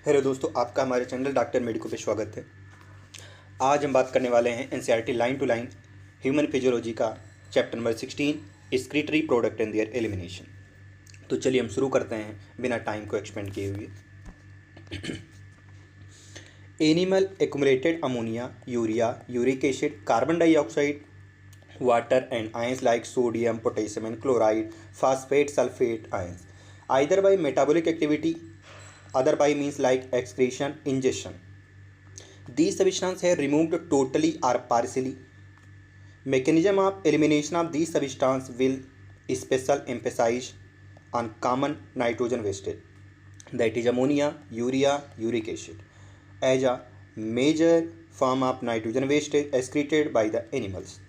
Hello दोस्तों, आपका हमारे चैनल डॉक्टर मेडिको पे स्वागत है। आज हम बात करने वाले हैं NCERT line to line human physiology का chapter number 16 excretory product and their elimination. तो चलिए हम शुरू करते हैं बिना टाइम को एक्सपेंड किए हुए। Animal accumulated ammonia, urea, uric acid, carbon dioxide, water and ions like sodium, potassium and chloride, phosphate, sulfate ions, either by metabolic activity, other by means like excretion, ingestion. These substances are removed totally or partially. Mechanism of elimination of these substances will special emphasize on common nitrogen wastage, that is ammonia, urea, uric acid, as a major form of nitrogen wastage excreted by the animals.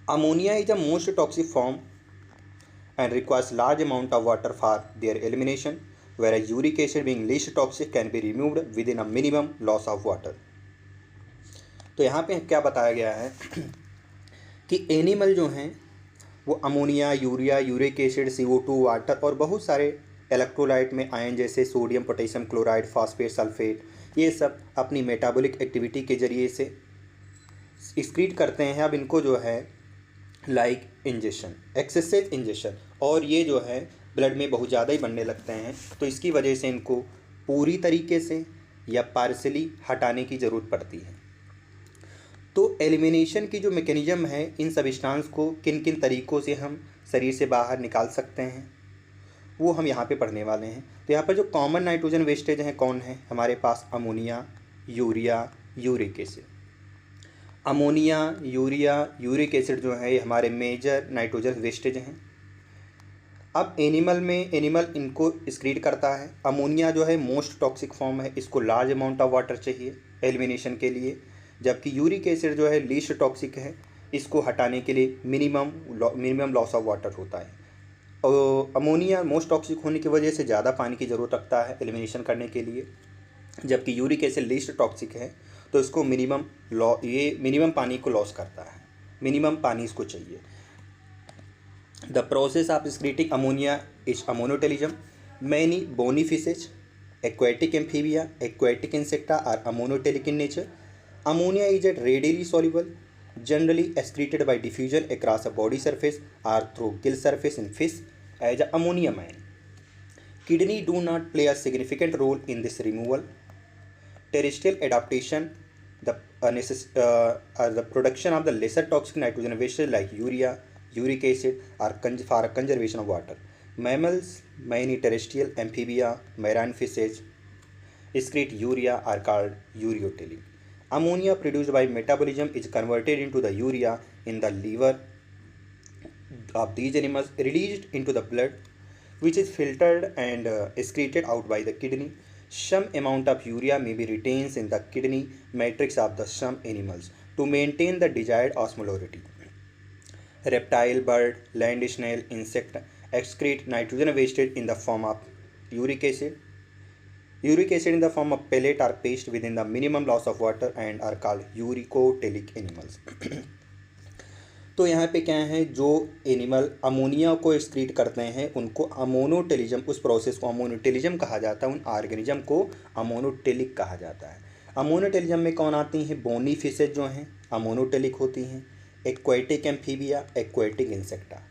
Ammonia is the most toxic form and requires large amount of water for their elimination, whereas uric acid being least toxic can be removed within a minimum loss of water. तो यहाँ पे क्या बताया गया है कि animal जो हैं वो ammonia, urea, uric acid, CO2, water और बहुत सारे इलेक्ट्रोलाइट में आयन जैसे sodium, potassium chloride, phosphate, sulphate, ये सब अपनी मेटाबॉलिक एक्टिविटी के ज़रिए से एक्सक्रीट करते हैं। अब इनको जो है लाइक इंजेक्शन, एक्सेसिव इंजेक्शन, और ये जो है ब्लड में बहुत ज़्यादा ही बनने लगते हैं, तो इसकी वजह से इनको पूरी तरीके से या पार्सली हटाने की ज़रूरत पड़ती है। तो एलिमिनेशन की जो मैकेनिज़्म है, इन सब्सटेंस को किन किन तरीक़ों से हम शरीर से बाहर निकाल सकते हैं वो हम यहाँ पे पढ़ने वाले हैं। तो यहाँ पर जो कॉमन नाइट्रोजन वेस्टेज हैं कौन है हमारे पास? Ammonia, urea, uric acid. Ammonia, urea, uric acid जो है ये हमारे मेजर नाइट्रोजन वेस्टेज हैं। अब एनिमल इनको एक्सक्रीट करता है। अमोनिया जो है मोस्ट टॉक्सिक फॉर्म है, इसको लार्ज अमाउंट ऑफ वाटर चाहिए एलिमिनेशन के लिए, जबकि यूरिक एसिड जो है लीस्ट टॉक्सिक है, इसको हटाने के लिए मिनिमम लॉस ऑफ वाटर होता है। और अमोनिया मोस्ट टॉक्सिक होने की वजह से ज़्यादा पानी की ज़रूरत रखता है एलिमिनेशन करने के लिए, जबकि यूरिक एसिड लीस्ट टॉक्सिक है, तो इसको मिनिमम पानी को लॉस करता है, मिनिमम पानी इसको चाहिए। The process of excreting ammonia is ammonotelism. Many bony fishes, aquatic amphibia, aquatic insecta are ammoniotelic in nature. Ammonia is readily soluble, generally excreted by diffusion across a body surface or through gill surface in fish as ammonium ion. Kidney do not play a significant role in this removal. Terrestrial adaptation, the production of the lesser toxic nitrogen wastes like urea, uric acid are for conservation of water. Mammals, many terrestrial, amphibia, marine fishes excrete urea are called ureotelic. Ammonia produced by metabolism is converted into the urea in the liver of these animals, released into the blood, which is filtered and excreted out by the kidney. Some amount of urea may be retained in the kidney matrix of the some animals to maintain the desired osmolarity. Reptile, bird, land snail, insect excrete nitrogen wastage in the form of uric acid. Uric acid in the form of pellet or paste within the minimum loss of water and are called uricotelic animals. तो यहाँ पे क्या है, जो animal ammonia को excrete करते हैं उनको अमोनोटेलिज्म, उस प्रोसेस को अमोनोटेलिज्म कहा जाता है, उन ऑर्गेनिज्म को अमोनोटेलिक कहा जाता है। अमोनोटेलिज्म में कौन आती हैं? बोनी फिशेज जो हैं अमोनोटेलिक होती हैं, एक्वाटिक एम्फीबिया, एक्वाटिक इंसेक्टा।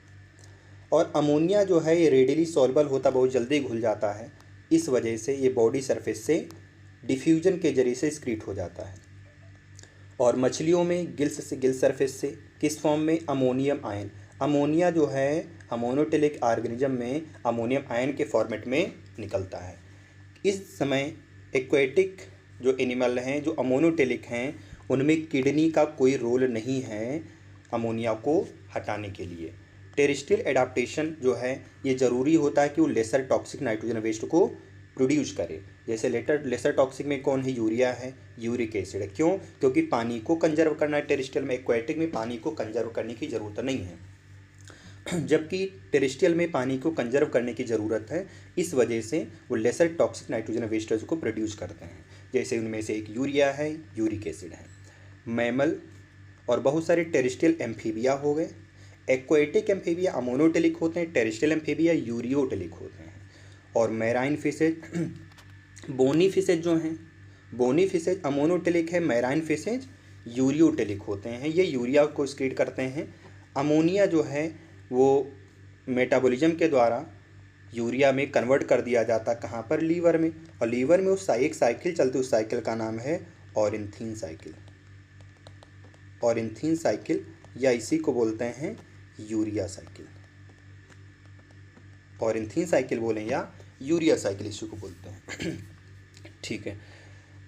और अमोनिया जो है ये रेडिली सॉल्युबल होता, बहुत जल्दी घुल जाता है, इस वजह से ये बॉडी सरफेस से डिफ्यूजन के जरिए से एक्सक्रीट हो जाता है। और मछलियों में गिल्स से गिल सरफेस से किस फॉर्म में? Ammonium ion. अमोनिया जो है अमोनोटेलिक ऑर्गेनिज्म में अमोनियम आयन के फॉर्मेट में निकलता है। इस समय एक्वेटिक जो एनिमल हैं जो अमोनोटेलिक हैं उनमें किडनी का कोई रोल नहीं है अमोनिया को हटाने के लिए। टेरेस्ट्रियल एडाप्टेशन जो है ये ज़रूरी होता है कि वो लेसर टॉक्सिक नाइट्रोजन वेस्ट को प्रोड्यूस करे। जैसे लेसर टॉक्सिक में कौन है? यूरिया है, यूरिक एसिड है। क्यों? क्योंकि पानी को कंजर्व करना है टेरेस्ट्रियल में, एक्वाटिक में पानी को कंजर्व करने की ज़रूरत नहीं है, जबकि टेरेस्ट्रियल में पानी को कंजर्व करने की ज़रूरत है, इस वजह से वो लेसर टॉक्सिक नाइट्रोजन वेस्टेज को प्रोड्यूस करते हैं। जैसे उनमें से एक यूरिया है, यूरिक एसिड है। मैमल और बहुत सारे टेरेस्ट्रियल एम्फीबिया हो गए। एक्वाटिक एम्फीबिया अमोनोटेलिक होते हैं, टेरेस्ट्रियल एम्फीबिया यूरियोटेलिक होते हैं। और मैराइन फिशेज बोनी फिशेज जो हैं, बोनी फिशेज अमोनोटेलिक है, मैराइन फिशेज यूरियोटेलिक होते हैं, ये यूरिया को एक्सक्रीट करते हैं। अमोनिया जो है वो मेटाबॉलिज्म के द्वारा यूरिया में कन्वर्ट कर दिया जाता, कहाँ पर, लीवर में, और लीवर में उस एक साइकिल चलती, उस साइकिल का नाम है ऑरिन्थीन साइकिल, ऑरिन्थीन साइकिल, या इसी को बोलते हैं यूरिया साइकिल, ऑरिन्थीन साइकिल बोलें या यूरिया साइकिल इसी को बोलते हैं। ठीक है।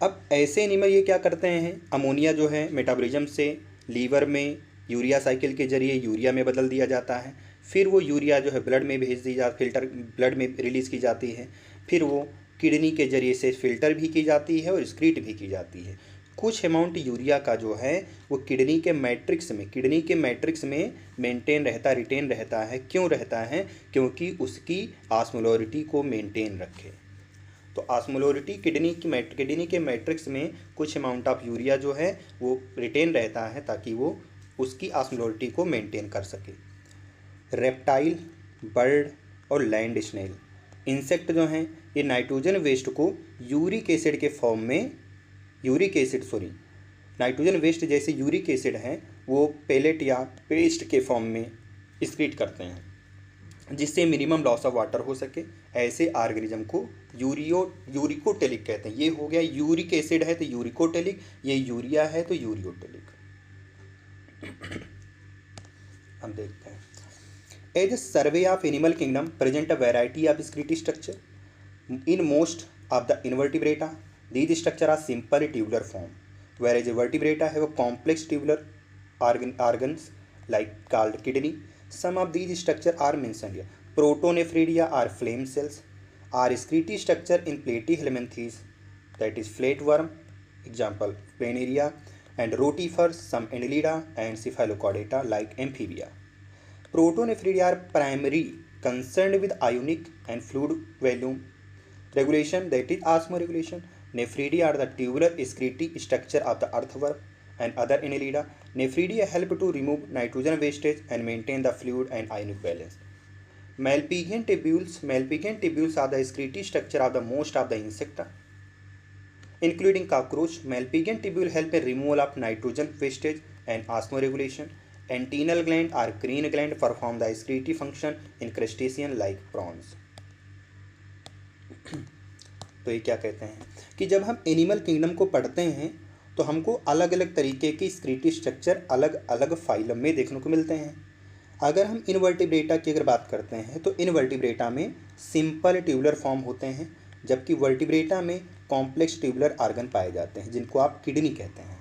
अब ऐसे एनिमल ये क्या करते हैं, अमोनिया जो है मेटाबॉलिज्म से लीवर में यूरिया साइकिल के जरिए यूरिया में बदल दिया जाता है, फिर वो यूरिया जो है ब्लड में भेज दी फिल्टर ब्लड में रिलीज़ की जाती है, फिर वो किडनी के जरिए से फिल्टर भी की जाती है और एक्सक्रीट भी की जाती है। कुछ अमाउंट यूरिया का जो है वो किडनी के मैट्रिक्स में मेंटेन रहता, रिटेन रहता है। क्यों रहता है? क्योंकि उसकी ऑस्मोलरिटी को मेंटेन रखे। तो ऑस्मोलरिटी किडनी के मैट्रिक्स में कुछ अमाउंट ऑफ यूरिया जो है वो रिटेन रहता है ताकि वो उसकी ऑस्मोलरिटी को मेंटेन कर सके। रेप्टाइल, बर्ड और लैंड स्नेल, इंसेक्ट जो हैं, ये नाइट्रोजन वेस्ट को यूरिक एसिड के फॉर्म में, नाइट्रोजन वेस्ट जैसे यूरिक एसिड हैं वो पेलेट या पेस्ट के फॉर्म में एक्सक्रीट करते हैं, जिससे मिनिमम लॉस ऑफ वाटर हो सके। ऐसे ऑर्गेनिज्म को यूरिकोटेलिक कहते हैं। ये हो गया, यूरिक एसिड है तो यूरिकोटेलिक, ये यूरिया है तो यूरियोटेलिक। हम देखते हैं, as a survey of animal kingdom present a variety of excretory structure in most of the invertebrata. These structure are simple tubular form, whereas a vertebrata have a complex tubular organs like called kidney. Some of these structures are mentioned here. Protonephridia are flame cells, are excretory structure in platyhelminthes, that is flatworm, example planaria, and rotifers, some annelida and cephalochordata like amphibia. Protonephridia are primarily concerned with ionic and fluid volume regulation, that is osmoregulation. Nephridia are the tubular excretory structure of the earthworm and other annelida. Nephridia help to remove nitrogen wastage and maintain the fluid and ionic balance. Malpighian tubules are the excretory structure of the most of the insecta, including cockroach. Malpighian tubule help in removal of nitrogen wastage and osmoregulation. Antennal gland or green gland perform the excretory function in crustacean like prawns. तो ये क्या कहते हैं कि जब हम animal kingdom को पढ़ते हैं तो हमको अलग अलग तरीके की एक्सक्रीटरी स्ट्रक्चर अलग अलग फाइलम में देखने को मिलते हैं। अगर हम इनवर्टिब्रेटा की अगर बात करते हैं तो इनवर्टिब्रेटा में सिंपल ट्यूबुलर फॉर्म होते हैं, जबकि वर्टिब्रेटा में कॉम्प्लेक्स ट्यूबुलर ऑर्गन पाए जाते हैं जिनको आप किडनी कहते हैं।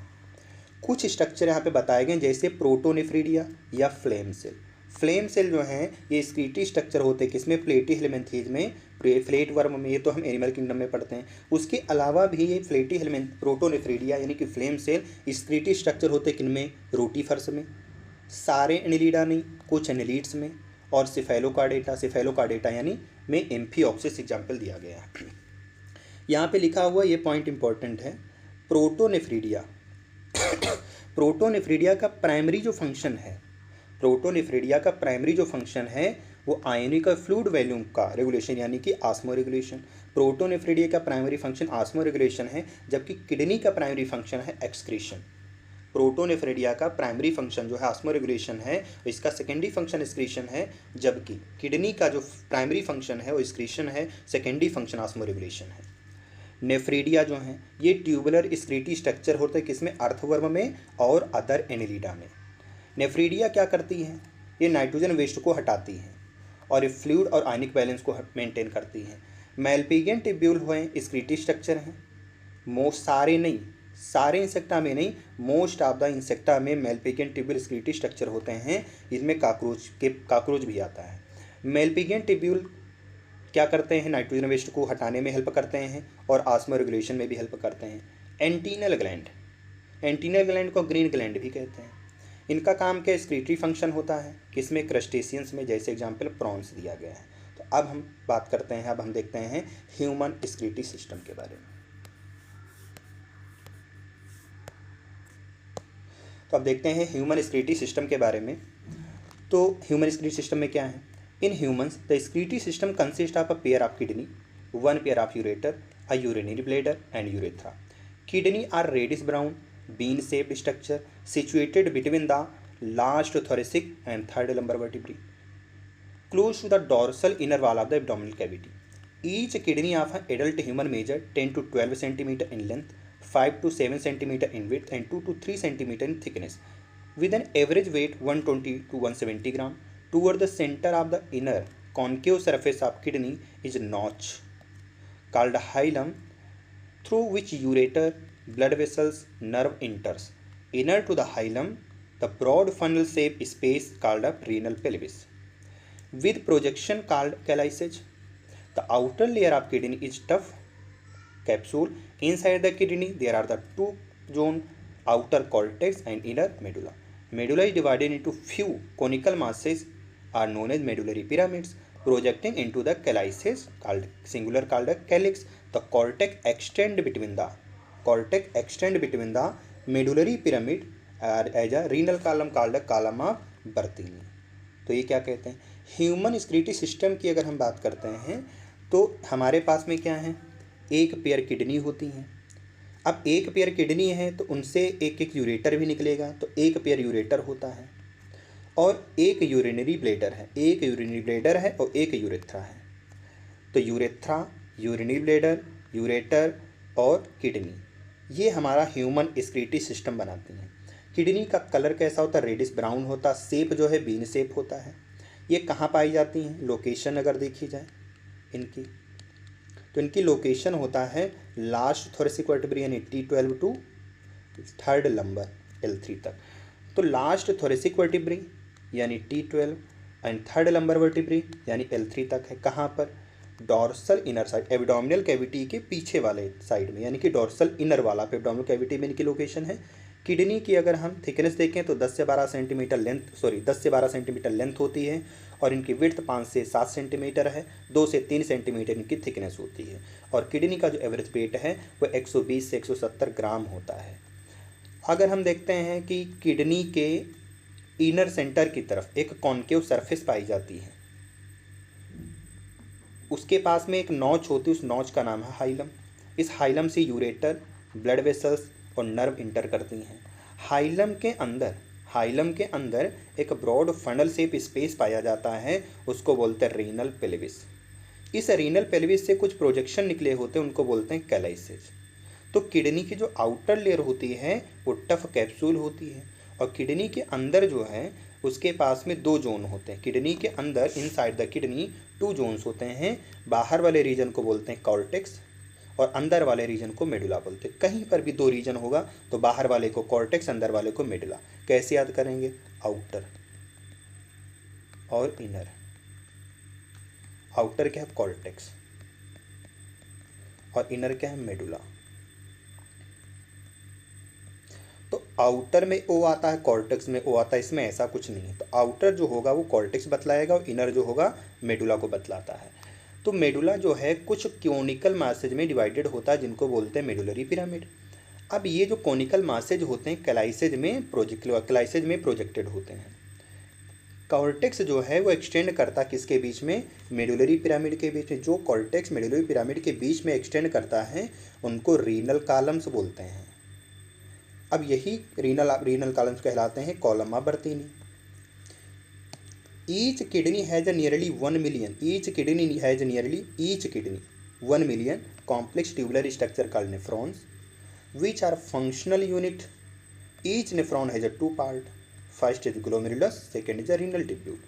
कुछ स्ट्रक्चर यहाँ पे बताए गए जैसे प्रोटोनेफ्रिडिया या फ्लेम सेल। फ्लेम सेल जो हैं ये एक्सक्रीटरी स्ट्रक्चर होते हैं किसमें, प्लेटीहेल्मिन्थेज में, फ्लेटवर्म में, ये तो हम एनिमल किंगडम में पढ़ते हैं। उसके अलावा भी ये प्रोटोनेफ्रिडिया यानी कि फ्लेम सेल एक्सक्रीटरी स्ट्रक्चर होते हैं किनमें, रोटीफर्स में, सारे एनेलिडा नहीं, कुछ एनेलिड्स में, और सिफेलोकार्डेटा यानी में एम्फिऑक्सिस एग्जाम्पल दिया गया है। यहाँ पे लिखा हुआ ये पॉइंट इंपॉर्टेंट है, प्रोटोनेफ्रिडिया का प्राइमरी जो फंक्शन है वो आयनिक और फ्लूइड वॉल्यूम का रेगुलेशन यानी कि ऑस्मो रेगुलेशन। प्रोटोनेफ्रिडिया का प्राइमरी फंक्शन ऑस्मो रेगुलेशन है, जबकि किडनी का प्राइमरी फंक्शन है एक्सक्रीशन। प्रोटोनेफ्रिडिया का प्राइमरी फंक्शन जो है ऑस्मो रेगुलेशन है, इसका सेकेंडरी फंक्शन एक्सक्रीशन है, जबकि किडनी का जो प्राइमरी फंक्शन है वो एक्सक्रीशन है, सेकेंडरी फंक्शन ऑस्मो रेगुलेशन है। नेफ्रिडिया जो हैं ये ट्यूबुलर एक्सक्रीटरी स्ट्रक्चर होते हैं किसमें, अर्थवर्म में और अदर एनेलिडा में। नेफ्रिडिया क्या करती हैं, ये नाइट्रोजन वेस्ट को हटाती हैं और ये फ्लूइड और आयनिक बैलेंस को मेंटेन करती हैं। मैल्पिगियन टिब्यूल हुए एक्सक्रीटरी स्ट्रक्चर हैं, सारे इंसेक्टा में नहीं, मोस्ट ऑफ द इंसेक्टा में मैल्पिगियन टिब्यूल एक्सक्रीटरी स्ट्रक्चर होते हैं, इसमें काकरोच भी आता है। मैल्पिगियन टिब्यूल क्या करते हैं, नाइट्रोजन वेस्ट को हटाने में हेल्प करते हैं और ऑस्मो रेगुलेशन में भी हेल्प करते हैं। एंटीनल ग्लैंड को ग्रीन ग्लैंड भी कहते हैं, इनका काम क्या, एक्सक्रीटरी फंक्शन होता है किसमें, क्रस्टेशियंस में, जैसे एग्जांपल प्रॉन्स दिया गया है। तो अब हम बात करते हैं, अब हम देखते हैं ह्यूमन एक्सक्रीटरी सिस्टम के बारे में। तो अब देखते हैं ह्यूमन एक्सक्रीटरी सिस्टम के बारे में। तो ह्यूमन एक्सक्रीटरी सिस्टम में क्या है, in humans the excretory system consist of a pair of kidney one pair of ureter, a urinary bladder and urethra. Kidney are reddish brown, bean-shaped structure situated between the last thoracic and third lumbar vertebrae, close to the dorsal inner wall of the abdominal cavity. Each kidney of an adult human measures 10 to 12 cm in length, 5 to 7 cm in width, and 2 to 3 cm in thickness, with an average weight 120 to 170 gram. Toward the center of the inner concave surface of kidney is a notch called hilum, through which ureter, blood vessels, nerve enters. Inner to the hilum, the broad funnel-shaped space called a renal pelvis, with projection called calyces. The outer layer of kidney is tough capsule. Inside the kidney, there are the two zones, outer cortex and inner medulla. Medulla is divided into few conical masses are known as medullary pyramids, projecting into the calyces called singular called a calyx. The cortex extend between the medullary pyramid as a renal column called a column of Bertini. तो ये क्या कहते हैं, human स्क्रीटी system की अगर हम बात करते हैं तो हमारे पास में क्या है, एक पेयर किडनी होती हैं। अब एक पेयर किडनी है तो उनसे एक एक यूरेटर भी निकलेगा, तो एक पेयर यूरेटर होता है और एक यूरिनरी ब्लैडर है, एक यूरिनरी ब्लैडर है और एक यूरेथ्रा है। तो यूरेथ्रा, यूरिनरी ब्लैडर, यूरेटर और किडनी, ये हमारा ह्यूमन स्क्रीटी सिस्टम बनाती हैं। किडनी का कलर कैसा होता है, रेडिश ब्राउन होता, शेप जो है बीन शेप होता है। ये कहाँ पाई जाती हैं, लोकेशन अगर देखी जाए इनकी, तो इनकी लोकेशन होता है लास्ट थोरेसिक वर्टेब्रे यानी T12 to third lumbar L3 तक। तो लास्ट थोरेसिक वर्टेब्रे यानी T12 and third lumbar vertebrae यानी L3 तक है। कहाँ पर, dorsal inner side, abdominal cavity के पीछे वाले साइड में, यानी कि डॉर्सल इनर वाला पे एब्डोमिनल कैविटी में इनकी लोकेशन है। किडनी की अगर हम थिकनेस देखें तो 10 से 12 सेंटीमीटर लेंथ होती है और इनकी विड्थ 5 से 7 सेंटीमीटर है, 2 से 3 सेंटीमीटर इनकी थिकनेस होती है। और किडनी का जो एवरेज वेट है वो 120 से 170 ग्राम होता है। अगर हम देखते हैं कि किडनी के इनर सेंटर की तरफ एक कॉन्केव सरफेस पाई जाती है, उसके पास में एक नॉच होती है, उस नॉच का नाम है हाइलम। इस हाइलम से यूरेटर, ब्लड वेसल्स और नर्व इंटर करती हैं। हाइलम के अंदर एक ब्रॉड फनल शेप स्पेस पाया जाता है, उसको बोलते हैं रीनल पेल्विस। इस रीनल पेल्विस से कुछ प्रोजेक्शन निकले होते हैं, उनको बोलते हैं कैलाइसेस। तो किडनी की जो आउटर लेयर होती है वो टफ कैप्सूल होती है और किडनी के अंदर जो है उसके पास में दो जोन होते हैं। किडनी के अंदर इनसाइड द किडनी 2 जोन्स होते हैं। बाहर वाले रीजन को बोलते हैं कॉर्टेक्स और अंदर वाले रीजन को मेडुला बोलते हैं। कहीं पर भी 2 रीजन होगा तो बाहर वाले को कॉर्टेक्स, अंदर वाले को मेडुला। कैसे याद करेंगे, आउटर और इनर। आउटर क्या है, कॉर्टेक्स, और इनर क्या है, मेडुला। तो आउटर में ओ आता है, कॉर्टेक्स में ओ आता है, इसमें ऐसा कुछ नहीं है। तो आउटर जो होगा वो कॉर्टेक्स बतलाएगा और इनर जो होगा मेडुला को बतलाता है। तो मेडुला जो है कुछ कोनिकल मासेज में डिवाइडेड होता है, जिनको बोलते हैं मेडुलरी पिरामिड। अब ये जो कोनिकल मासेज होते हैं कैलाइसेज में प्रोजेक्टेड होते हैं। कॉर्टेक्स जो है वो एक्सटेंड करता किसके बीच में, मेडुलरी पिरामिड के बीच में। जो कॉर्टेक्स मेडुलरी पिरामिड के बीच में एक्सटेंड करता है उनको रीनल कॉलम्स बोलते हैं। अब यही रीनल कॉलम्स कहलाते हैं column of Bertini. each kidney has a nearly 1 million complex tubular structure called nephrons, which are functional unit. Each nephron has a 2 part. First is glomerulus, second is a renal tubule.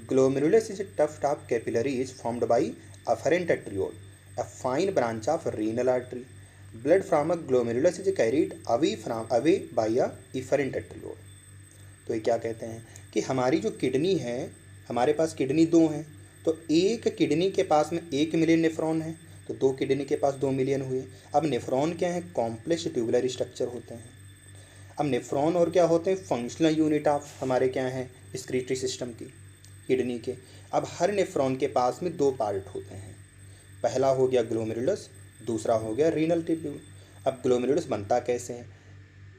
Glomerulus is a tuft of capillary is formed by afferent arteriole, a fine branch of renal artery. Blood from a glomerulus is carried away by a efferent arteriole. तो ये क्या कहते हैं कि हमारी जो kidney है, हमारे पास किडनी 2 हैं, तो एक किडनी के पास में 1 मिलियन नेफ्रॉन है, तो 2 किडनी के पास 2 मिलियन हुए। अब नेफ्रॉन क्या है, कॉम्प्लेक्स ट्यूबुलर स्ट्रक्चर होते हैं। अब नेफ्रॉन और क्या होते हैं, फंक्शनल यूनिट ऑफ हमारे क्या हैं, स्क्रीटरी सिस्टम की किडनी के। अब हर नेफ्रॉन के पास में 2 पार्ट होते हैं, पहला हो गया ग्लोमेरुलस, दूसरा हो गया रीनल ट्यूब्यूल। अब ग्लोमेरुलस बनता कैसे है,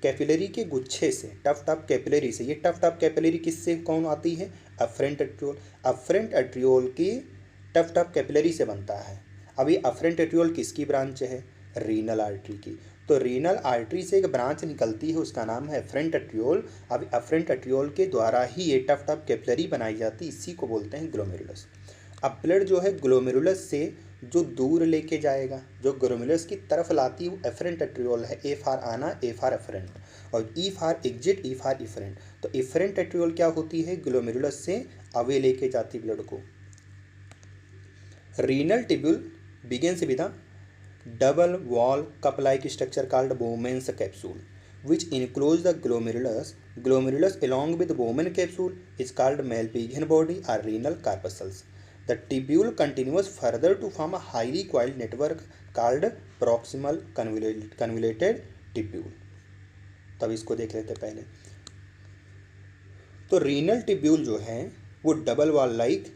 कैपिलरी के गुच्छे से, टफ्ट ऑफ कैपिलरी से। ये टफ्ट ऑफ कैपिलरी किससे कौन आती है, अफरेंट एट्रियोल। अफरेंट एट्रियोल की टफ्ट ऑफ कैपिलरी से बनता है। अब ये अफरेंट एट्रियोल किसकी ब्रांच है? रीनल आर्टरी की। तो रीनल आर्टरी से एक ब्रांच निकलती है, उसका नाम है अफरेंट एट्रियोल। अब अफरेंट एट्रियोल के द्वारा ही ये टफ कैपिलरी बनाई जाती है, इसी को बोलते हैं ग्लोमेरुलस। अब ब्लड जो है ग्लोमेरुलस से जो दूर लेके जाएगा, जो ग्लोमेरुलस की तरफ लाती है, वो एफरेंट एट्रियोल है। ए फॉर आना, ए फॉर एफरेंट, और E for exit, E for efferent. तो इफरेंट एट्रियोल क्या होती है? ग्लोमेरुलस से अवे लेके जाती ब्लड को। Renal tubule begins with a double wall cup like structure called Bowman's capsule, which enclose the glomerulus. Glomerulus along with Bowman capsule is called Malpighian body or renal corpuscles. The tubule continues further to form a highly coiled network called proximal convoluted tubule. तब इसको देख लेते पहले। तो renal tubule जो है वो double wall like,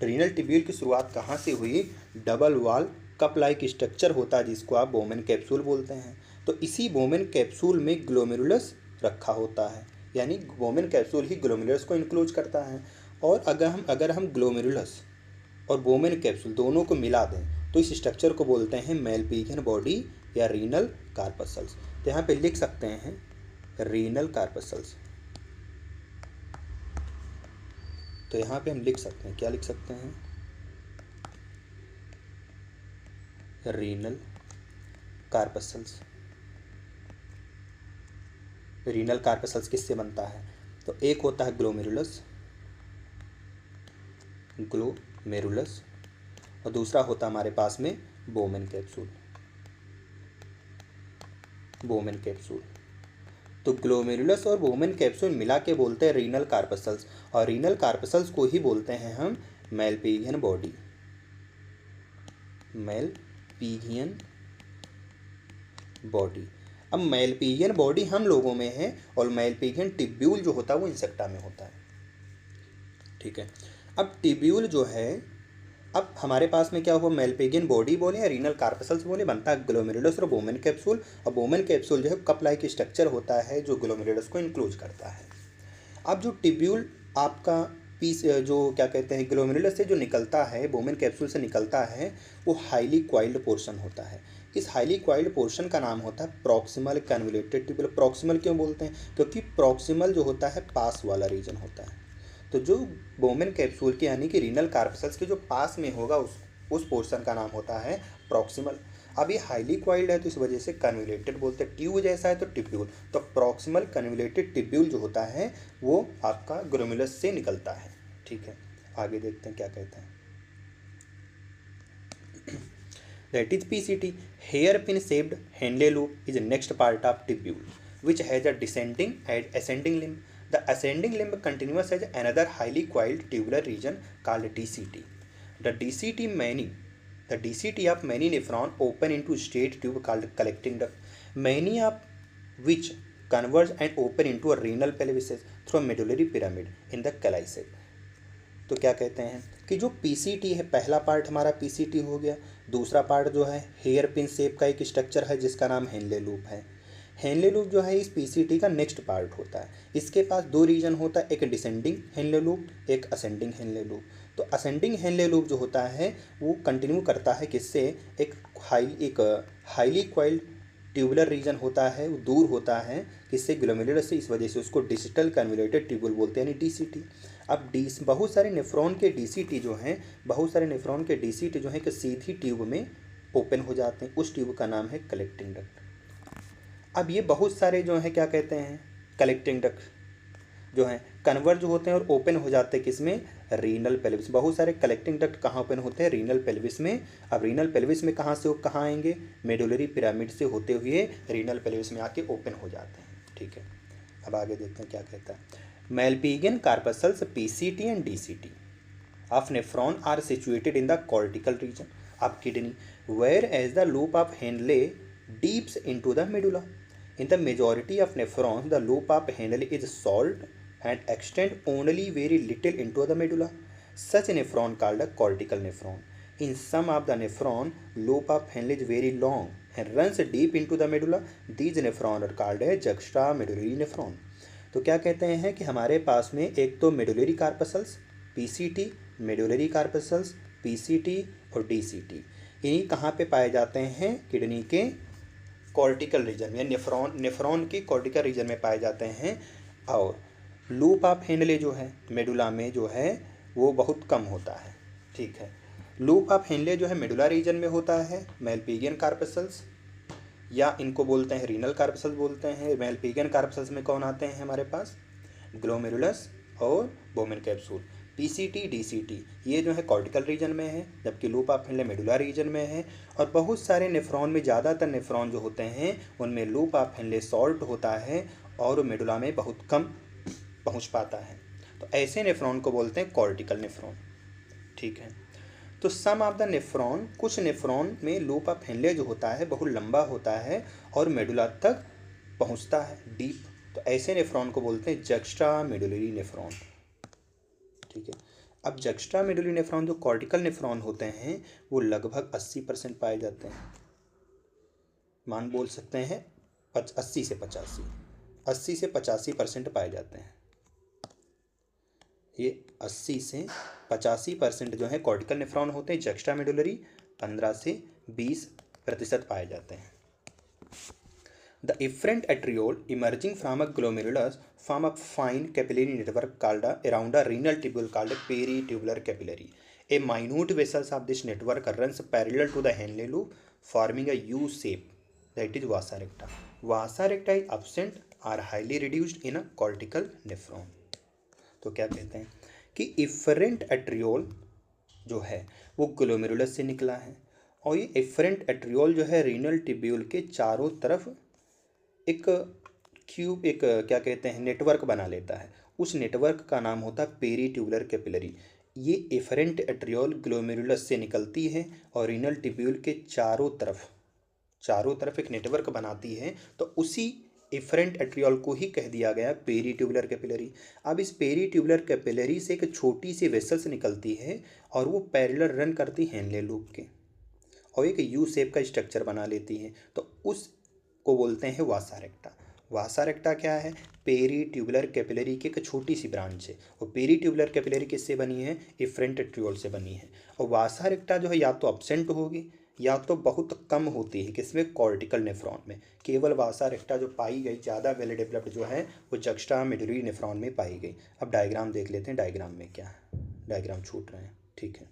renal tubule की शुरुआत कहाँ से हुई? Double wall cup like structure होता है जिसको आप बोमेन कैप्सूल बोलते हैं। तो इसी बोमेन कैप्सूल में ग्लोमेरुलस रखा होता है, यानी बोमेन कैप्सूल ही ग्लोमेरुलस को इंक्लोज करता है। और अगर हम ग्लोमेरुलस और बोमेन कैप्सूल दोनों को मिला दें तो इस स्ट्रक्चर को बोलते हैं मेलपिगियन बॉडी या रीनल कार्पसल्स। तो यहाँ पे लिख सकते हैं रीनल कार्पसल्स। तो यहाँ पे हम लिख सकते हैं, क्या लिख सकते हैं? Renal corpuscles. रीनल कार्पसल्स किससे बनता है? तो एक होता है ग्लोमेरुलस, ग्लोमेरुलस, और दूसरा होता है हमारे पास में बोमेन कैप्सूल, बोमेन कैप्सूल। तो ग्लोमेरुलस और बोमेन कैप्सूल मिला के बोलते हैं रीनल कार्पसल्स, और रीनल कार्पसल्स को ही बोलते हैं हम मेलपिगियन बॉडी, मेलपिगियन बॉडी। अब मेलपिगियन बॉडी हम लोगों में है और मेलपिगियन टिब्यूल जो होता है वो इंसेक्टा में होता है। ठीक है, अब टिब्यूल जो है, अब हमारे पास में क्या हुआ? मेलपिगियन बॉडी बोले या रीनल कार्पसल्स बोले, बनता है ग्लोमेरुलस और बोमेन कैप्सूल। और बोमेन कैप्सूल जो है कप लाइक स्ट्रक्चर होता है जो ग्लोमेरुलस को इंक्लोज करता है। अब जो टिब्यूल आपका पीस जो क्या कहते हैं ग्लोमेरुलस से जो निकलता है, बोमेन कैप्सूल से निकलता है, वो हाईली क्वाइल्ड पोर्शन होता है। इस हाईली क्वाइल्ड पोर्शन का नाम होता है प्रॉक्सिमल कन्वोल्यूटेड टिब्यूल। प्रॉक्सिमल क्यों बोलते हैं? क्योंकि प्रॉक्सिमल जो होता है पास वाला रीजन होता है। तो जो बोमेन कैप्सूल के यानी कि रीनल कार्पसल्स के जो पास में होगा उस पोर्शन का नाम होता है प्रॉक्सिमल। अब ये हाईली क्वाइल्ड है तो इस वजह से कन्वोल्यूटेड बोलते हैं, ट्यूब जैसा है तो टिब्यूल। तो प्रॉक्सिमल कन्वोल्यूटेड टिब्यूल जो होता है वो आपका ग्लोमेरुलस से निकलता है। ठीक है, आगे देखते हैं क्या कहते हैं। That is PCT, hairpin shaped Henle loop is next part of tubule, which has a descending and ascending limb. The ascending limb continuous has another highly coiled tubular region called DCT. The DCT of many nephron open into straight tube called collecting duct, many of which converge and open into a renal pelvis through a medullary pyramid in the calycid. तो क्या कहते हैं कि जो PCT है, पहला part हमारा PCT हो गया, दूसरा पार्ट जो है हेयर पिन शेप का एक स्ट्रक्चर है जिसका नाम हेनले लूप है। हेनले लूप जो है इस पीसीटी का नेक्स्ट पार्ट होता है। इसके पास दो रीजन होता है, एक डिसेंडिंग हेनले लूप, एक असेंडिंग हेनले लूप। तो असेंडिंग हेनले लूप जो होता है वो कंटिन्यू करता है किससे? एक हाईली क्वाइल्ड ट्यूबुलर रीजन होता है, वो दूर होता है किससे? ग्लोमेरुलस से। इस वजह से उसको डिजिटल कन्वोल्यूटेड ट्यूबुल बोलते हैं, यानी डीसीटी। अब बहुत सारे नेफ्रॉन के डीसीटी जो हैं, बहुत सारे नेफ्रॉन के डीसीटी जो हैं कि सीधी ट्यूब में ओपन हो जाते हैं, उस ट्यूब का नाम है कलेक्टिंग डक्ट। अब ये बहुत सारे जो हैं क्या कहते हैं कलेक्टिंग डक्ट जो हैं कन्वर्ज होते हैं और ओपन हो जाते हैं किसमें? Renal pelvis. बहुत सारे कलेक्टिंग डक्ट कहाँ ओपन होते हैं? रीनल पेल्विस में। अब रीनल पेल्विस में कहाँ से कहाँ आएंगे? मेडुलरी पिरामिड से होते हुए रीनल पेल्विस में आके ओपन हो जाते हैं। ठीक है, अब आगे देखते हैं क्या कहता है। Malpighian corpuscles PCT and DCT of nephron are situated in the cortical region of kidney, whereas the loop of Henle deeps into the medulla. In the majority of nephrons, the loop of Henle is short and extend only very little into the medulla. Such a nephron called a cortical nephron. In some of the nephron, loop of Henle is very long and runs deep into the medulla. These nephrons are called a juxtamedullary nephron. तो क्या कहते हैं कि हमारे पास में एक तो medullary corpuscles PCT, medullary corpuscles PCT और डीसीटी, इन्हीं कहाँ पे पाए जाते हैं? किडनी के कॉर्टिकल रीजन में, नेफ्रॉन के कॉर्टिकल रीजन में पाए जाते हैं। और लूप ऑफ हेनले जो है मेडुला में जो है वो बहुत कम होता है। ठीक है, लूप ऑफ हेनले जो है मेडुला रीजन में होता है। मेलपिगियन कार्पेसल्स या इनको बोलते हैं रीनल कार्पेसल्स बोलते हैं। मेलपिगियन कार्पेसल्स में कौन आते हैं हमारे पास? ग्लोमेरुलस और बोमेन कैप्सूल। पीसीटी डीसीटी ये जो है कॉर्टिकल रीजन में है, जबकि loop of Henley medulla reason में है। और बहुत सारे नेफ्रॉन में, ज़्यादातर नेफ्रॉन जो होते हैं उनमें लूप ऑफ हेनले सॉल्ट होता है और मेडुला में बहुत कम पहुंच पाता है। तो ऐसे नेफ्रॉन को बोलते हैं कॉर्टिकल नेफ्रॉन। ठीक है, तो सम ऑफ द नेफ्रॉन, कुछ नेफ्रॉन में लूप ऑफ हेनले जो होता है बहुत लंबा होता है और मेडुला तक पहुंचता है डीप। तो ऐसे नेफ्रॉन को बोलते हैं जक्स्ट्रा मेडुलरी नेफ्रॉन। ठीक है, अब जक्स्ट्रा मेडुलरी नेफ्रॉन जो कॉर्टिकल नेफ्रॉन होते हैं वो लगभग 80% पाए जाते हैं। मान बोल सकते हैं 80 से 85% पाए जाते हैं। ये 80 से 85% जो है कॉर्टिकल नेफ्रॉन होते हैं। जक्स्ट्रा मेडुलरी 15 से 20% पाए जाते हैं। The efferent arteriole emerging from a glomerulus form a fine capillary network called around a renal tubule called a peritubular capillary. A minute vessels of this network runs parallel to the Henle loop, forming a U shape, that is vasa recta. Vasa recta is absent or highly reduced in a cortical nephron. तो क्या कहते हैं कि efferent arteriole जो है वो glomerulus से निकला है और ये efferent arteriole जो है रीनल टिब्यूल के चारों तरफ एक क्या कहते हैं नेटवर्क बना लेता है। उस नेटवर्क का नाम होता है पेरीट्यूबुलर कैपिलरी। ये एफरेंट एट्रियोल ग्लोमेरुलस से निकलती है और रीनल टिब्यूल के चारों तरफ एक नेटवर्क बनाती है। तो उसी एफरेंट एट्रियोल को ही कह दिया गया पेरीट्यूबुलर कैपिलरी। अब इस पेरीट्यूबुलर कैपिलरी से एक छोटी सी वेसल्स निकलती है और वो पैरेलल रन करती है हेनले लूप के और एक यू शेप का स्ट्रक्चर बना लेती है। तो उस को बोलते हैं वासा रेक्टा। वासा रेक्टा क्या है? पेरीट्यूबुलर कैपिलरी की एक छोटी सी ब्रांच है। और पेरीट्यूबुलर कैपिलरी किससे बनी है? एफरेंट एट्रियोल से बनी है। और वासा रेक्टा जो है या तो अब्सेंट होगी या तो बहुत कम होती है। किसमें? कॉर्टिकल नेफ्रॉन में। केवल वासा रेक्टा जो पाई गई ज़्यादा वेल डेवलप्ड जो है वो जक्स्ट्रा मेडुलरी नेफ्रॉन में पाई गई। अब डायग्राम देख लेते हैं, डायग्राम में क्या है। डायग्राम छूट रहे हैं, ठीक है।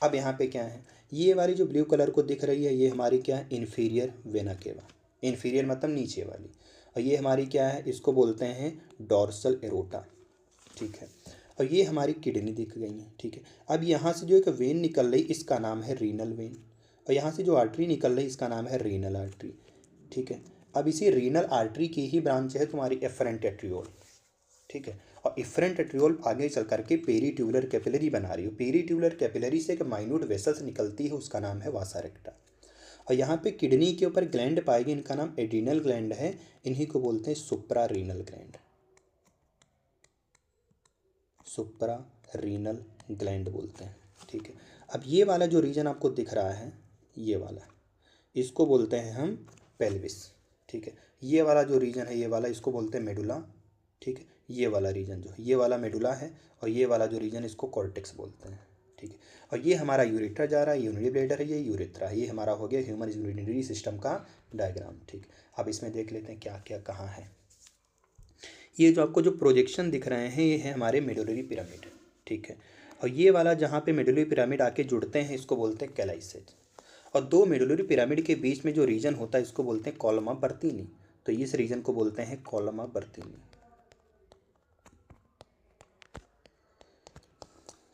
अब यहाँ पे क्या है, ये वाली जो ब्लू कलर को दिख रही है ये हमारी क्या है? Inferior vena cava. इन्फीरियर मतलब नीचे वाली। और ये हमारी क्या है? इसको बोलते हैं डॉर्सल एरोटा। ठीक है, और ये हमारी किडनी दिख गई है। ठीक है, अब यहाँ से जो एक वेन निकल रही इसका नाम है रीनल वेन और यहाँ से जो आर्टरी निकल रही इसका नाम है रीनल आर्टरी। ठीक है, अब इसी रीनल आर्टरी की ही ब्रांच है तुम्हारी एफरेंट एट्रियोल। ठीक है, और एफरेंट एट्रियोल आगे चल करके पेरीट्यूबुलर कैपिलरी बना रही हो। पेरीट्यूबुलर कैपिलरी से एक माइन्यूट वेसल्स निकलती है, उसका नाम है वासा रेक्टा। और यहाँ पे किडनी के ऊपर ग्लैंड पाएगी, इनका नाम एड्रीनल ग्लैंड है। इन्हीं को बोलते हैं supra renal gland. Supra renal gland बोलते हैं। ठीक है, अब ये वाला जो रीजन आपको दिख रहा है ये वाला, इसको बोलते हैं हम पेल्विस। ठीक है, ये वाला जो रीजन है ये वाला इसको बोलते हैं मेडुला। ठीक है, ये वाला रीजन जो है ये वाला मेडुला है और ये वाला जो रीजन इसको कॉर्टेक्स बोलते हैं। ठीक है, और ये हमारा यूरेटर जा रहा है, यूरिनरी ब्लैडर है, ये यूरेथ्रा है। ये हमारा हो गया ह्यूमन यूरिनरी सिस्टम का डायग्राम। ठीक, अब इसमें देख लेते हैं क्या क्या कहाँ है। ये जो आपको जो प्रोजेक्शन दिख रहे हैं ये है हमारे मेडुलरी पिरामिड। ठीक है, और ये वाला जहाँ पे मेडुलरी पिरामिड आके जुड़ते हैं इसको बोलते हैं कैलाइसेज। और दो मेडुलरी पिरामिड के बीच में जो रीजन होता है इसको बोलते हैं कॉलमा बर्तीनी। तो इस रीजन को बोलते हैं कॉलमा बर्तीनी,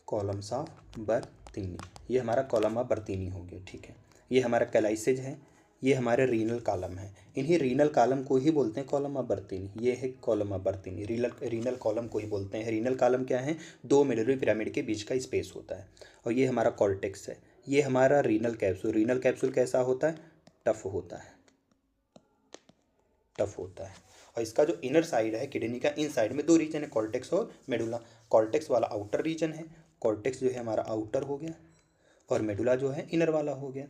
कॉलम्स ऑफ बर्तीनी। ये हमारा कॉलम ऑफ बर्तीनी हो गया। ठीक है, ये हमारा कैलाइसेज है, ये हमारे रीनल कॉलम है। इन्हीं रीनल कॉलम को ही बोलते हैं कॉलम ऑफ बर्तीनी। ये है कॉलम ऑफ बर्तीनी, रीनल कॉलम को ही बोलते हैं। रीनल कॉलम क्या है? दो मेडुलरी पिरामिड के बीच का स्पेस होता है। और ये हमारा कॉर्टेक्स है, ये हमारा रीनल कैप्सूल। रीनल कैप्सूल कैसा होता है? टफ होता है, टफ होता है। और इसका जो इनर साइड है किडनी का, इन साइड में दो रीजन है, कॉर्टेक्स और मेडुला। कॉर्टेक्स वाला आउटर रीजन है, कॉर्टेक्स जो है हमारा आउटर हो गया और मेडुला जो है इनर वाला हो गया।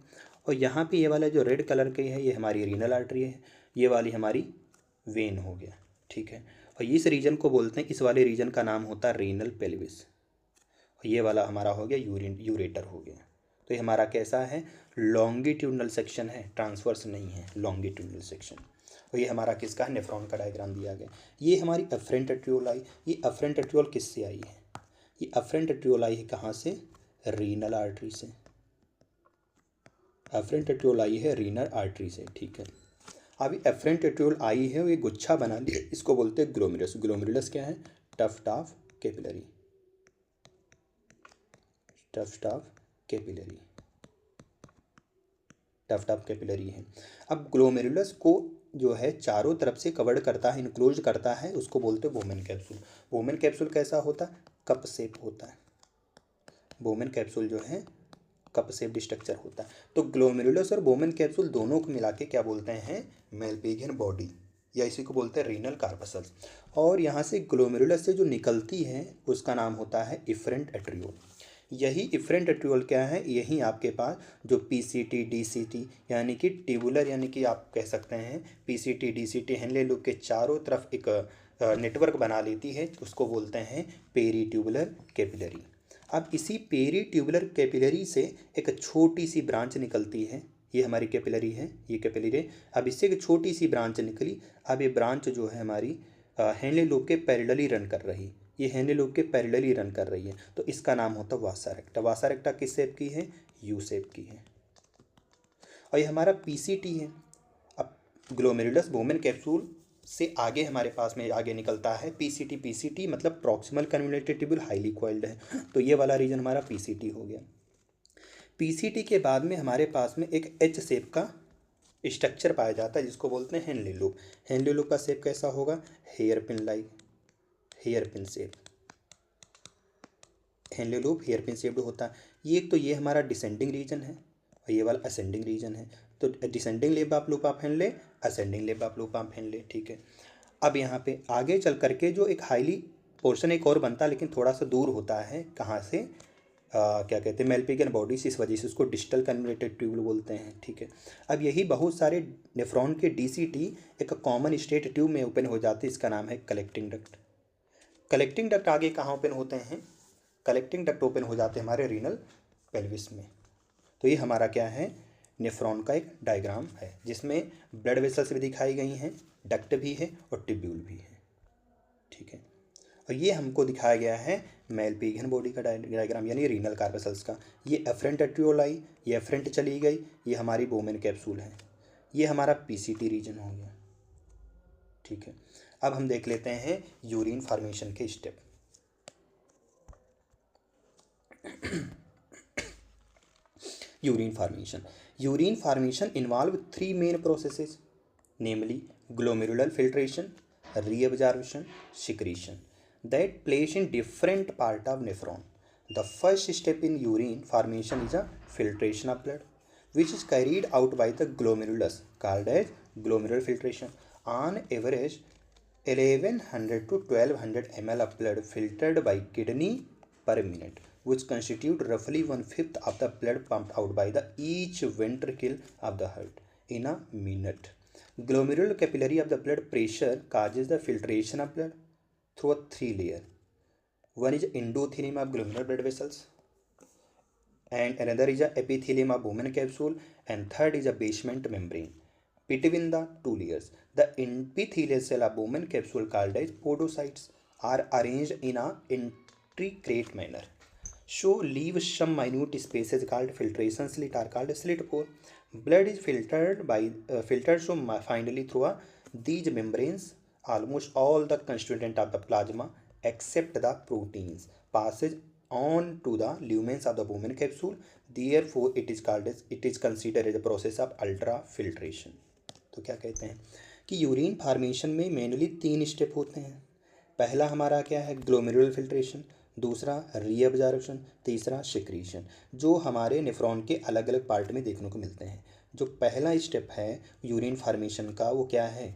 और यहाँ पे ये वाला जो रेड कलर की है ये हमारी रीनल आर्टरी है, ये वाली हमारी वेन हो गया। ठीक है, और इस रीजन को बोलते हैं, इस वाले रीजन का नाम होता है रीनल पेल्विस। और ये वाला हमारा हो गया यूरेटर हो गया। तो ये हमारा कैसा है, लॉन्गिट्यूडनल सेक्शन है, ट्रांसवर्स नहीं है, लॉन्गिट्यूडनल सेक्शन। और ये हमारा किसका है, नेफ्रॉन का डायग्राम दिया गया। ये हमारी अफरेंट एट्रियोल आई, ये अफरेंट एट्रियोल किससे आई है, ये अफरेंट एट्रियोल आई है कहाँ से, रीनल आर्टरी से। एफरेंट एट्रियोल आई है रीनल आर्टरी से, ठीक है। अभी एफरेंट एट्रियोल आई है, वो ये गुच्छा बना दिया, इसको बोलते हैं ग्लोमेरुलस। ग्लोमेरुलस क्या है, tuft of capillary, tuft of capillary, tuft of capillary है। अब ग्लोमेरुलस को जो है चारों तरफ से कवर्ड करता है, इनक्लोज करता है, उसको बोलते हैं बोमेन कैप्सूल। बोमेन कैप्सूल कैसा होता है, कप शेप होता है। बोमेन कैप्सूल जो है कप शेप्ड स्ट्रक्चर होता है। तो ग्लोमेरुलस और बोमेन कैप्सूल दोनों को मिला के क्या बोलते हैं, मेलपिगियन बॉडी, या इसी को बोलते हैं रीनल कार्पसल्स। और यहाँ से ग्लोमेरुलस से जो निकलती है उसका नाम होता है इफरेंट एट्रियोल। यही इफरेंट एट्रियोल क्या है, यही आपके पास जो पीसीटी डीसीटी यानी कि ट्यूबुलर, यानी कि आप कह सकते हैं पीसीटी डीसीटी हेनले लूप के चारों तरफ एक नेटवर्क बना लेती है, उसको बोलते हैं पेरीट्यूबुलर कैपिलरी। अब इसी पेरीट्यूबुलर कैपिलरी से एक छोटी सी ब्रांच निकलती है, ये हमारी कैपिलरी है, ये कैपिलरी। अब इससे एक छोटी सी ब्रांच निकली, अब ये ब्रांच जो है हमारी हेनले लूप के पैरेलली रन कर रही, ये हेनले लूप के पैरेलली रन कर रही है, तो इसका नाम होता है वासा रेक्टा। वासा रेक्टा किस शेप की है, यू शेप की है। और ये हमारा पीसीटी है। अब ग्लोमेरुलस बोमेन कैप्सूल से आगे हमारे पास में आगे निकलता है पीसीटी। पीसीटी मतलब proximal convoluted tubule highly coiled है, तो ये वाला रीजन हमारा पीसीटी हो गया। पीसीटी के बाद में हमारे पास में एक एच शेप का स्ट्रक्चर पाया जाता है जिसको बोलते हैं हेनले लूप। हेनले लूप का शेप कैसा होगा, hairpin like, hairpin shape. Henle loop hairpin shaped होता है। ये तो ये हमारा डिसेंडिंग रीजन है और ये वाला असेंडिंग रीजन है। तो डिसेंडिंग लेब आप लूप आप हेनले, असेंडिंग लेब आप लूप आप हेनले, ठीक है। अब यहाँ पे आगे चल करके जो एक हाईली पोर्शन एक और बनता है, लेकिन थोड़ा सा दूर होता है, कहाँ से, क्या कहते हैं, मेलपिगियन बॉडी से, इस वजह से उसको डिस्टल कन्वोल्यूटेड ट्यूब्यूल बोलते हैं, ठीक है। अब यही बहुत सारे नेफ्रॉन के डीसीटी एक कॉमन स्टेट ट्यूब में ओपन हो जाते हैं, इसका नाम है कलेक्टिंग डक्ट। कलेक्टिंग डक्ट आगे कहाँ ओपन होते हैं, कलेक्टिंग डक्ट ओपन हो जाते हैं हमारे रीनल पेल्विस में। तो ये हमारा क्या है, नेफ्रॉन का एक डायग्राम है जिसमें ब्लड वेसल्स भी दिखाई गई हैं, डक्ट भी है और ट्यूब्यूल भी है, ठीक है। और ये हमको दिखाया गया है मेलपिगियन बॉडी का डायग्राम, यानी रीनल कार्पसल्स का। ये एफरेंट एट्रियोल आई, ये एफरेंट चली गई, ये हमारी बोमेन कैप्सूल है, ये हमारा पीसीटी रीजन हो गया, ठीक है। अब हम देख लेते हैं यूरिन फॉर्मेशन के step. Urine formation involve 3 main processes, namely glomerular filtration, reabsorption, secretion that place in different part of nephron. The first step in urine formation is a filtration of blood, which is carried out by the glomerulus called as glomerular filtration. On average, 1100 to 1200 ml of blood filtered by kidney per minute, which constitute roughly 1/5 of the blood pumped out by the each ventricle of the heart in a minute. Glomerular capillary of the blood pressure causes the filtration of blood through a 3 layer. One is endothelium of glomerular blood vessels, and another is a epithelium of Bowman capsule, and third is a basement membrane. Between the 2 layers, the epithelial cell of Bowman capsule called as podocytes are arranged in a intricate manner. So leave some minute spaces called filtration slit are called slit pore. Blood is filtered so finally through these membranes. Almost all the constituent of the plasma except the proteins passes on to the lumens of the Bowman capsule. Therefore it is considered as a process of ultrafiltration. तो क्या कहते हैं कि urine formation में mainly 3 step होते हैं। पहला हमारा क्या है, ग्लोमेरुलर फिल्ट्रेशन, दूसरा रीअब्जॉर्प्शन, तीसरा सिक्रीशन, जो हमारे नेफ्रॉन के अलग अलग पार्ट में देखने को मिलते हैं। जो पहला स्टेप है यूरिन फार्मेशन का, वो क्या है,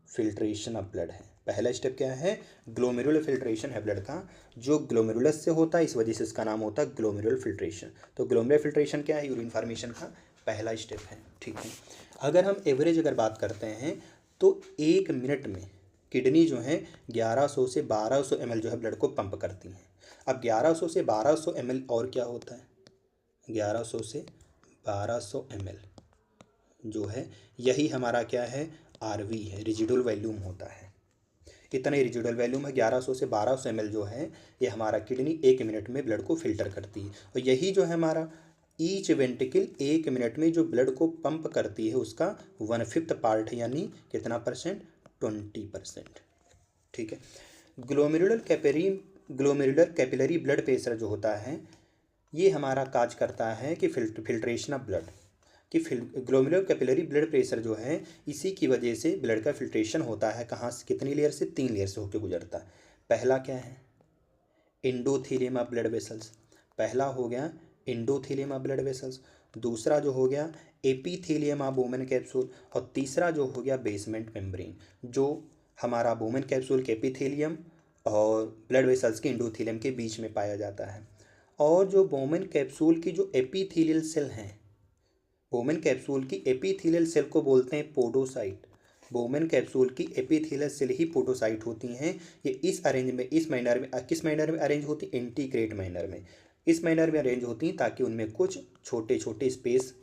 फिल्ट्रेशन ऑफ ब्लड है। पहला स्टेप क्या है, ग्लोमेरुलर फिल्ट्रेशन है ब्लड का, जो ग्लोमेरुलस से होता है, इस वजह से इसका नाम होता है ग्लोमेरुलर फिल्ट्रेशन। तो ग्लोमेरुलर फिल्ट्रेशन क्या है, यूरिन फार्मेशन का पहला स्टेप है, ठीक है। अगर हम एवरेज अगर बात करते हैं तो 1 मिनट में किडनी जो है 1100 से 1200 ml जो है ब्लड को पंप करती हैं। अब 1100 से 1200 ml और क्या होता है, 1100 से 1200 ml जो है, यही हमारा क्या है, आरवी है, रिजिडुअल वॉल्यूम होता है। इतने रिजिडुअल वॉल्यूम है 1100 से 1200 ml जो है, ये हमारा किडनी 1 मिनट में ब्लड को फिल्टर करती है। और यही जो है हमारा ईच वेंटिकल 1 मिनट में जो ब्लड को पंप करती है उसका 1/5 पार्ट है, यानी कितना परसेंट, 20%। ठीक है। ग्लोमेरुलर कैपिलरी ब्लड प्रेशर जो होता है, ये हमारा काज करता है कि फिल्ट्रेशन ऑफ ब्लड, कि ग्लोमेरुलर कैपिलरी ब्लड प्रेशर जो है, इसी की वजह से ब्लड का फिल्ट्रेशन होता है। कहाँ से, कितनी लेयर से, 3 लेयर से होकर गुजरता है। पहला क्या है, एंडोथेलियम ऑफ ब्लड वेसल्स, पहला हो गया एंडोथेलियम ऑफ ब्लड वेसल्स, दूसरा जो हो गया एपीथेलियम ऑफ वोमेन कैप्सूल, और तीसरा जो हो गया बेसमेंट मेम्ब्रेन, जो हमारा वोमेन कैप्सूल के एपीथेलियम और ब्लड वेसल्स के एंडोथेलियम के बीच में पाया जाता है। और जो वोमेन कैप्सूल की जो एपीथेलियल सेल हैं, वोमेन कैप्सूल की एपीथेलियल सेल को बोलते हैं पोडोसाइट। वोमेन कैप्सूल की एपीथेलियल सेल ही पोडोसाइट होती हैं। ये इस अरेंज में, इस मैनर में, किस मैनर में अरेंज होती, इंटीग्रेट मैनर में, इस मैनर में अरेंज होती हैं ताकि उनमें कुछ छोटे छोटे स्पेस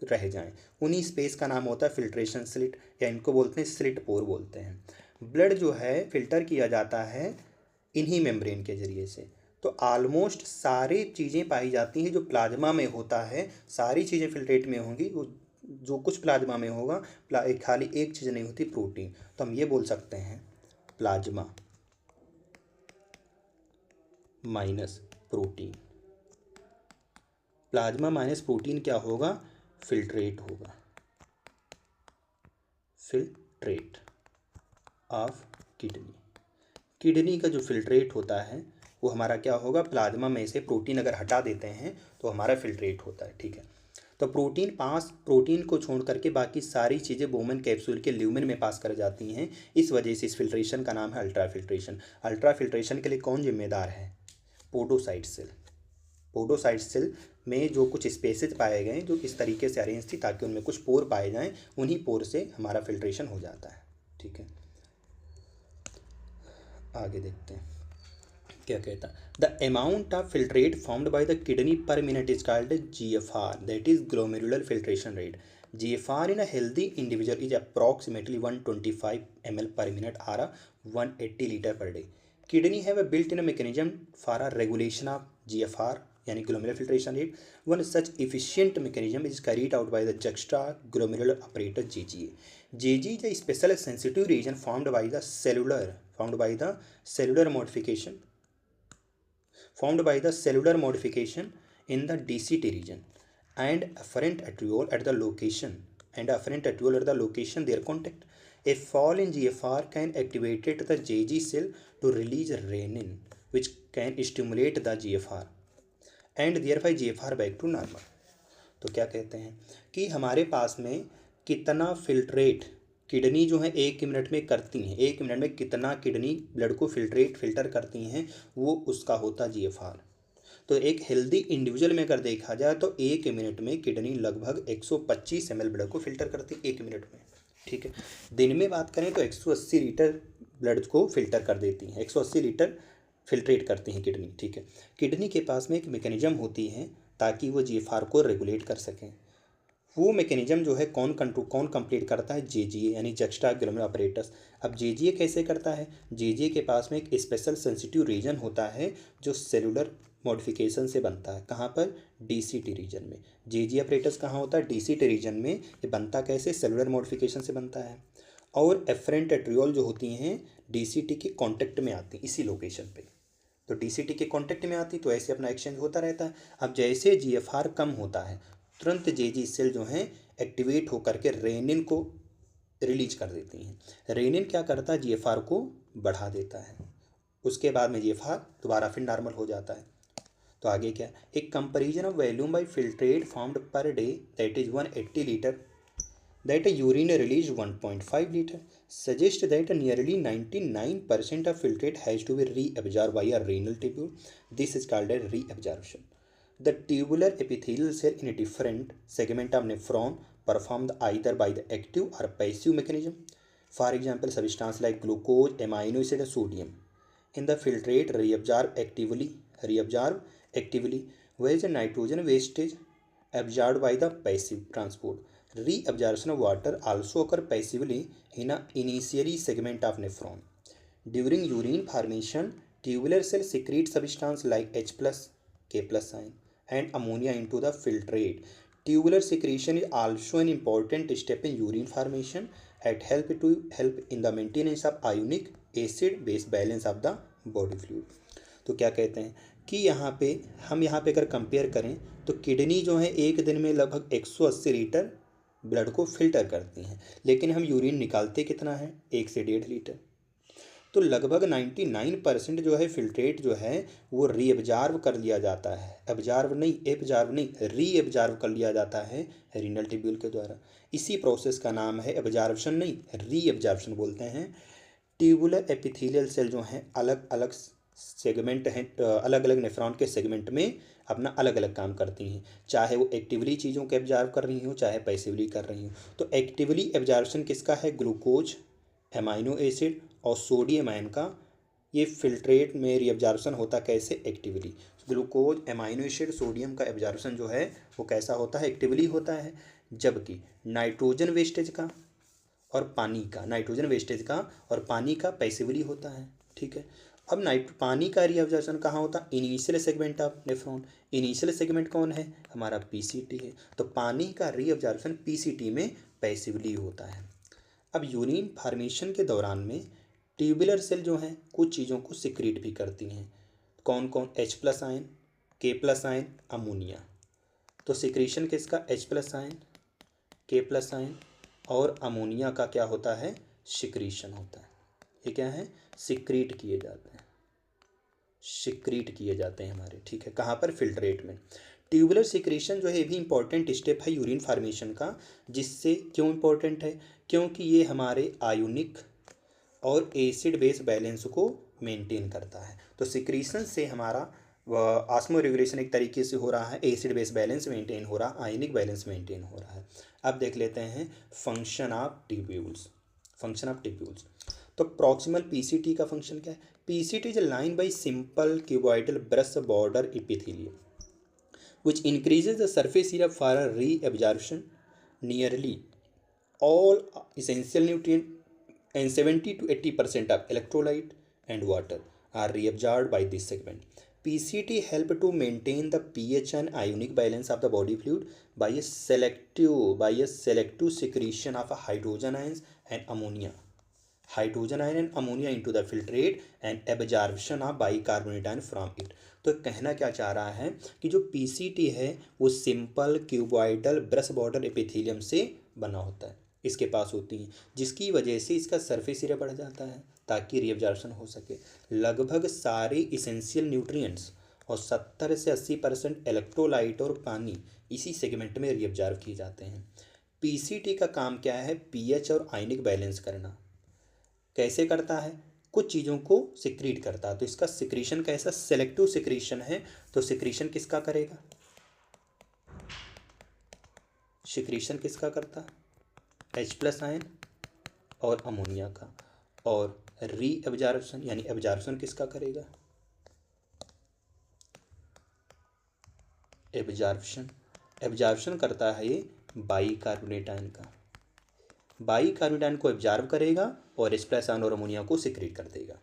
रह जाएं। उन्हीं स्पेस का नाम होता है फिल्ट्रेशन स्लिट, या इनको बोलते हैं स्लिट पोर बोलते हैं। ब्लड जो है फिल्टर किया जाता है इन्हीं मेम्ब्रेन के जरिए से। तो ऑलमोस्ट सारी चीज़ें पाई जाती हैं जो प्लाज्मा में होता है, सारी चीज़ें फिल्ट्रेट में होंगी। वो जो कुछ प्लाज्मा में होगा, खाली एक चीज़ नहीं होती, प्रोटीन। तो हम ये बोल सकते हैं plasma minus protein. Plasma minus protein क्या होगा, फिल्ट्रेट होगा, फिल्ट्रेट ऑफ किडनी। किडनी का जो फिल्ट्रेट होता है वो हमारा क्या होगा, प्लाज्मा में से प्रोटीन अगर हटा देते हैं तो हमारा फिल्ट्रेट होता है। ठीक है। तो प्रोटीन को छोड़ करके बाकी सारी चीज़ें वोमेन कैप्सूल के ल्यूमेन में पास कर जाती हैं। इस वजह से इस फिल्ट्रेशन का नाम है अल्ट्रा फिल्ट्रेशन। अल्ट्रा फिल्ट्रेशन के लिए कौन जिम्मेदार है, पोडोसाइट सेल। पोडोसाइट सेल में जो कुछ स्पेसेज पाए गए जो इस तरीके से अरेंज थी ताकि उनमें कुछ पोर पाए जाएं, उन्हीं पोर से हमारा फिल्ट्रेशन हो जाता है। ठीक है, आगे देखते हैं क्या कहता है। The amount of filtrate formed by the kidney पर minute is called GFR, that is glomerular filtration rate. GFR in a healthy individual is approximately 125 ml per minute or 180 liter per day. Kidney have a built-in mechanism for a regulation of GFR, यानी glomerular filtration rate. One such efficient mechanism is carried out by the juxtaglomerular apparatus JGA. JGA is a special sensitive region formed by the cellular modification in the DCT region and afferent arteriole at the location their contact. A fall in GFR can activate the JG cell to release renin, which can stimulate the GFR and thereby GFR back to normal. तो क्या कहते हैं कि हमारे पास में कितना filtrate kidney जो है 1 मिनट में करती हैं, 1 मिनट में कितना किडनी ब्लड को फिल्टर करती हैं, वो उसका होता GFR। तो एक हेल्दी इंडिविजुअल में अगर देखा जाए तो 1 मिनट में किडनी लगभग 125 ml ब्लड को फिल्टर करती है 1 मिनट में। ठीक है। दिन में बात करें तो 180 लीटर ब्लड को फिल्टर कर देती हैं, 180 लीटर फिल्ट्रेट करती हैं किडनी। ठीक है। किडनी के पास में एक मैकेनिज्म होती है ताकि वो GFR को रेगुलेट कर सकें। वो मैकेनिज्म जो है कौन कंप्लीट करता है, JGA यानी जक्स्टाग्लोमेरुलर अपरेटस। अब JGA कैसे करता है, JGA के पास में एक स्पेशल सेंसिटिव रीजन होता है जो सेलुलर मॉडिफिकेशन से बनता है। कहाँ पर, DCT रीजन में। JGA अपरेटस कहाँ होता है, DCT रीजन में। ये बनता कैसे, सेलुलर मॉडिफिकेशन से बनता है। और एफरेंट एट्रियोल जो होती हैं DCT के कॉन्टेक्ट में आती हैं इसी लोकेशन पे। तो DCT के कॉन्टेक्ट में आती तो ऐसे अपना एक्सचेंज होता रहता है। अब जैसे GFR कम होता है तुरंत JG सेल जो हैं एक्टिवेट होकर के रेनिन को रिलीज कर देती हैं। रेनिन क्या करता है, GFR को बढ़ा देता है। उसके बाद में GFR दोबारा फिर नॉर्मल हो जाता है। तो आगे क्या, एक comparison of volume by filtrate formed per day that is 180 litre that a urine release 1.5 liter suggests that nearly 99% of filtrate has to be reabsorbed by a renal tubule. This is called a reabsorption. The tubular epithelial cell in a different segment of nephron perform either by the active or passive mechanism. For example, substance like glucose, amino acid, or sodium in the filtrate reabsorb actively, whereas the nitrogen wastage absorbed by the passive transport. Reabsorption of water also occur passively in a initially segment of nephron. During urine formation, tubular cells secrete substance like H plus, K plus ion, and ammonia into the filtrate. Tubular secretion is also an important step in urine formation and help in the maintenance of ionic acid base balance of the body fluid. तो क्या कहते हैं कि यहाँ पे अगर compare करें तो किडनी जो है एक दिन में लगभग 180 लीटर ब्लड को फिल्टर करती हैं, लेकिन हम यूरिन निकालते कितना है, 1 से 1.5 लीटर। तो लगभग 99% जो है फिल्ट्रेट जो है वो रीअब्जॉर्ब कर लिया जाता है, एब्जॉर्ब नहीं रीअब्जॉर्ब कर लिया जाता है रीनल ट्यूब्यूल के द्वारा। इसी प्रोसेस का नाम है एब्जॉर्प्शन नहीं रीअब्जॉर्प्शन बोलते हैं। ट्यूबुलर एपिथेलियल सेल जो हैं अलग अलग सेगमेंट हैं, अलग अलग नेफ्रॉन के सेगमेंट में अपना अलग अलग काम करती हैं, चाहे वो एक्टिवली चीज़ों को एब्जॉर्ब कर रही हो चाहे पैसिवली कर रही हो। तो एक्टिवली एब्जॉर्प्शन किसका है, ग्लूकोज, एमाइनो एसिड और सोडियम आयन का। ये फिल्ट्रेट में रीअब्जॉर्प्शन होता कैसे, actively. Glucose, amino acid, sodium का एब्जॉर्प्शन जो है वो कैसा होता है, एक्टिवली होता है। जबकि नाइट्रोजन वेस्टेज का और पानी का पैसिवली होता है। ठीक है, अब पानी का रीअब्जॉर्प्शन कहाँ होता है, initial segment of nephron. Initial segment कौन है, हमारा पीसीटी है। तो पानी का रीअब्जॉर्प्शन पीसीटी में पैसिवली होता है। अब यूरिन फॉर्मेशन के दौरान में ट्यूबुलर सेल जो हैं कुछ चीज़ों को सिक्रीट भी करती हैं। कौन कौन, H plus ion, K plus ion, ammonia. तो सिक्रीशन किसका, H plus ion, K plus ion और अमोनिया का क्या होता है, सिक्रीशन होता है। ये क्या है, सिक्रीट किए जाते हैं हमारे। ठीक है, कहाँ पर, फिल्ट्रेट में। ट्यूबुलर सिक्रीशन जो है ये भी इंपॉर्टेंट स्टेप है यूरिन फार्मेशन का। जिससे क्यों इंपॉर्टेंट है, क्योंकि ये हमारे आयोनिक और एसिड बेस बैलेंस को मेंटेन करता है। तो सिक्रीशन से हमारा ऑस्मो रेगुलेशन एक तरीके से हो रहा है, एसिड बेस बैलेंस मेंटेन हो रहा है, आयोनिक बैलेंस मेंटेन हो रहा है। अब देख लेते हैं फंक्शन ऑफ ट्यूब्यूल्स। तो प्रॉक्सिमल पीसीटी का फंक्शन क्या है, PCT is line by simple cuboidal brush border epithelium which increases the surface area for a reabsorption. Nearly all essential nutrients and 70 to 80% of electrolyte and water are reabsorbed by this segment. PCT help to maintain the pH and ionic balance of the body fluid by a selective secretion of hydrogen ions and ammonia into the filtrate and absorption of bicarbonate ion from it. तो कहना क्या चाह रहा है कि जो PCT है वो simple cuboidal brush border epithelium से बना होता है, इसके पास होती हैं, जिसकी वजह से इसका सरफेस एरिया बढ़ जाता है ताकि रीअब्जॉर्प्शन हो सके। लगभग सारे इसेंशियल न्यूट्रिएंट्स और 70 से 80% इलेक्ट्रोलाइट और पानी इसी सेगमेंट में रीअब्जॉर्ब किए जाते हैं। पीसीटी का काम क्या है, पीएच और आयनिक बैलेंस करना। कैसे करता है, कुछ चीज़ों को सिक्रीट करता है। तो इसका सिक्रीशन कैसा, सेलेक्टिव सिक्रीशन है। तो सिक्रीशन किसका करेगा, सिक्रीशन किसका करता, H प्लस आयन और अमोनिया का। और रीअब्जॉर्प्शन यानी एब्जॉर्प्शन किसका करेगा, एब्जॉर्प्शन करता है ये बाइकार्बोनेट आयन का। बाइकार्बोनेट आयन को एब्जॉर्ब करेगा और H प्लस आयन और अमोनिया को सिक्रीट कर देगा।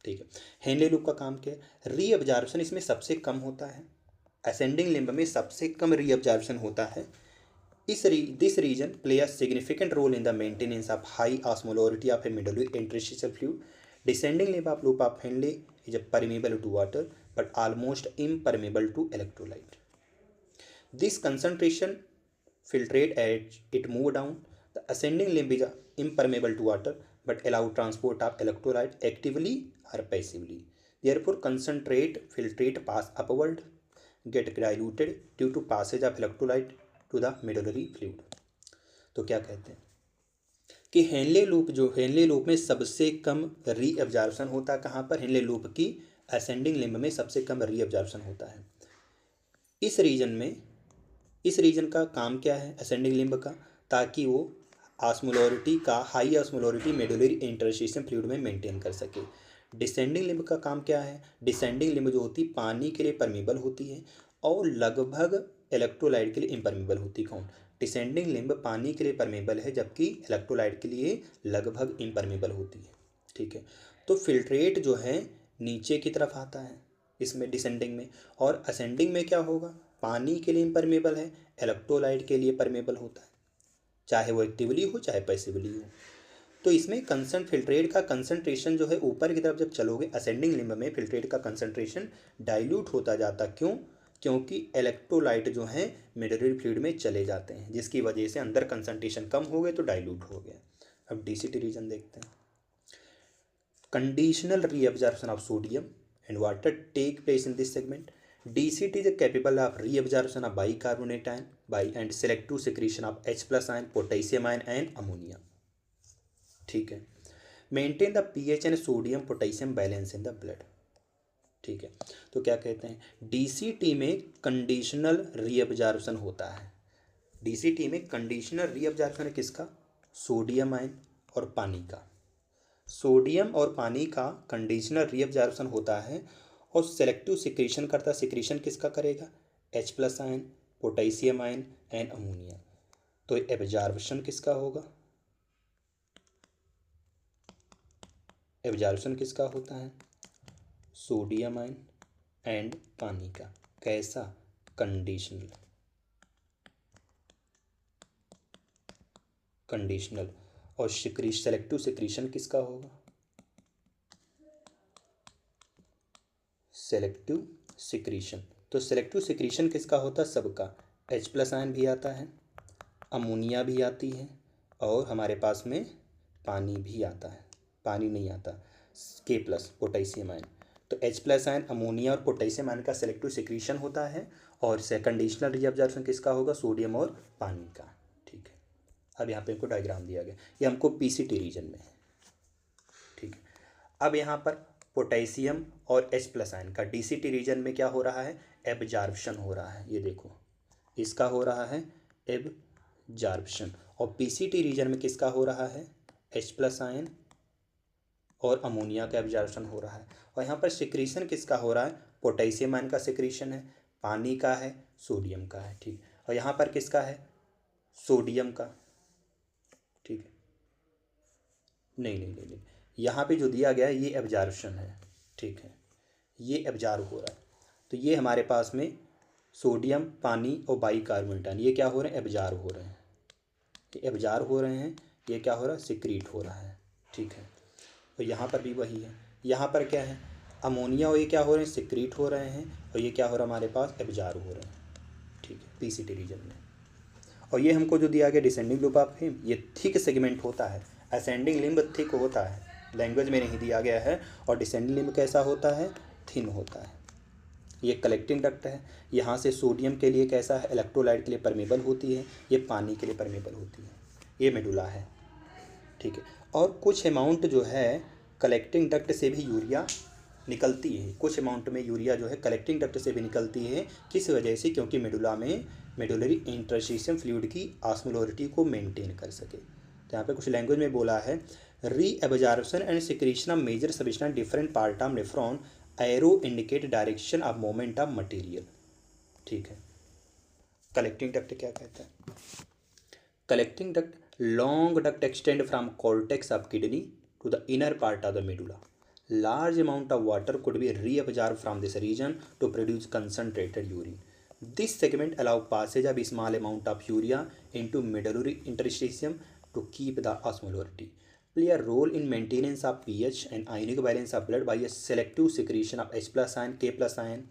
ठीक है, हेनले लूप का काम क्या है, रीअब्जॉर्प्शन इसमें सबसे कम होता है। असेंडिंग लिम्ब में सबसे कम रीअब्जॉर्प्शन होता है। This region play a significant role in the maintenance of high osmolarity of a middle interstitial fluid. Descending limb of loop of Henle is permeable to water but almost impermeable to electrolyte. This concentration filtrate as it move down. The ascending limb is impermeable to water but allow transport of electrolyte actively or passively. Therefore, concentrate filtrate pass upward, get diluted due to passage of electrolyte to the medullary fluid. तो क्या कहते हैं कि Henle loop में सबसे कम reabsorption होता है। कहाँ पर, हेनले लूप की असेंडिंग लिम्ब में सबसे कम रीअब्जॉर्प्शन होता है। इस रीजन का काम क्या है, असेंडिंग लिम्ब का, ताकि वो ऑस्मोलरिटी का high osmolarity medullary interstitial fluid में मेंटेन कर सके। डिसेंडिंग लिम्ब का काम क्या है, डिसेंडिंग लिम्ब जो होती पानी के लिए परमेबल होती है और लगभग इलेक्ट्रोलाइट के लिए इम्परमेबल होती। कौन? डिसेंडिंग लिम्ब पानी के लिए परमेबल है जबकि इलेक्ट्रोलाइट के लिए लगभग इम्परमेबल होती है। ठीक है, तो फिल्ट्रेट जो है नीचे की तरफ आता है इसमें डिसेंडिंग में, और असेंडिंग में क्या होगा? पानी के लिए इम्परमेबल है, इलेक्ट्रोलाइट के लिए परमेबल होता है, चाहे वो एक्टिवली हो चाहे पैसिवली हो। तो इसमें कंसर्न फिल्ट्रेट का कंसंट्रेशन जो है ऊपर की तरफ जब चलोगे असेंडिंग लिम्ब में फिल्ट्रेट का कंसंट्रेशन डाइल्यूट होता जाता। क्यों? क्योंकि इलेक्ट्रोलाइट जो है मिडररी फ्लूइड में चले जाते हैं, जिसकी वजह से अंदर कंसंट्रेशन कम हो गए तो डाइल्यूट हो गया। अब डीसीटी रीजन देखते हैं। Conditional reabsorption of sodium and water take place in this segment. DCT is capable of reabsorption of bicarbonate ion and selective secretion of H plus ion, potassium ion and ammonia. ठीक है, maintain the pH and sodium potassium balance in the blood. ठीक है, तो क्या कहते हैं DCT में conditional reabsorption होता है। DCT में कंडीशनल रीअब्जॉर्प्शन किसका? सोडियम आयन और पानी का। सोडियम और पानी का कंडीशनल रीअब्जॉर्प्शन होता है और सेलेक्टिव सिक्रीशन करता। सिक्रीशन किसका करेगा? H plus ion, potassium ion and ammonia. तो एब्जॉर्प्शन किसका होगा? एब्जॉर्प्शन किसका होता है? सोडियम आयन एंड पानी का। कैसा? कंडीशनल। कंडीशनल। और सेलेक्टिव सिक्रीशन किसका होगा? Selective secretion. तो सेलेक्टिव सिक्रीशन किसका होता है? सबका। H प्लस आयन भी आता है, अमोनिया भी आती है और हमारे पास में पानी भी आता है। पानी नहीं आता, K प्लस पोटेशियम आयन। तो H प्लस आयन, अमोनिया और पोटेशियम आयन का सेलेक्टिव सिक्रीशन होता है और कंडीशनल रीअब्जॉर्प्शन किसका होगा? सोडियम और पानी का। ठीक है, अब यहाँ पे हमको डायग्राम दिया गया, ये हमको PCT रीजन में है। ठीक है, अब यहाँ पर पोटेशियम और H प्लस आयन का DCT रीजन में क्या हो रहा है? एब्जॉर्प्शन हो रहा है। ये देखो, इसका हो रहा है एब्जॉर्प्शन। और PCT रीजन में किसका हो रहा है? H प्लस आयन और अमोनिया का एब्जॉर्प्शन हो रहा है। और यहाँ पर सिक्रीशन किसका हो रहा है? पोटेशियम आयन का सिक्रीशन है, पानी का है, सोडियम का है। ठीक, और यहाँ पर किसका है? सोडियम का। ठीक है, नहीं नहीं नहीं नहीं, यहाँ पे जो दिया गया है ये एब्जॉर्प्शन है। ठीक है, ये एब्जॉर्ब हो रहा है। तो ये हमारे पास में सोडियम, पानी और बाइकार्बोनेट आयन ये क्या हो रहे हैं? एब्जॉर्ब हो रहे हैं। ये एब्जॉर्ब हो रहे हैं, ये क्या हो रहा है? सिक्रीट हो रहा है। ठीक है, और यहाँ पर भी वही है। यहाँ पर क्या है? अमोनिया और ये क्या हो रहे हैं? सिक्रीट हो रहे हैं और ये क्या हो रहा है हमारे पास? एब्जॉर्ब हो रहे हैं। ठीक है, PCT रीजन में। और ये हमको जो दिया गया डिसेंडिंग लूप ऑफ हिम, ये थिक सेगमेंट होता है। असेंडिंग लिम्ब थिक होता है, लैंग्वेज में नहीं दिया गया है। और डिसेंडिंग लिम्ब कैसा होता है? थिन होता है। ये कलेक्टिंग डक्ट है। यहाँ से सोडियम के लिए कैसा है? इलेक्ट्रोलाइट के लिए परमेबल होती है, ये पानी के लिए परमेबल होती है। ये मेडुला है। ठीक है, और कुछ अमाउंट जो है कलेक्टिंग डक्ट से भी यूरिया निकलती है। कुछ अमाउंट में यूरिया जो है कलेक्टिंग डक्ट से भी निकलती है। किस वजह से? क्योंकि मेडुला में मेडुलरी इंटरस्टिशियम फ्लूइड की ऑस्मोलरिटी को मेंटेन कर सके। तो यहाँ पे कुछ लैंग्वेज में बोला है, reabsorption and secretion of major substance different part of nephron arrow indicate direction of movement of material. ठीक है, कलेक्टिंग डक्ट क्या कहता है? Collecting duct, long duct extend from cortex of kidney to the inner part of the medulla. Large amount of water could be reabsorbed from this region to produce concentrated urine. This segment allow passage of small amount of urea into medullary interstitium to keep the osmolarity. Play a role in maintenance of pH and ionic balance of blood by a selective secretion of H plus ion, K plus ion.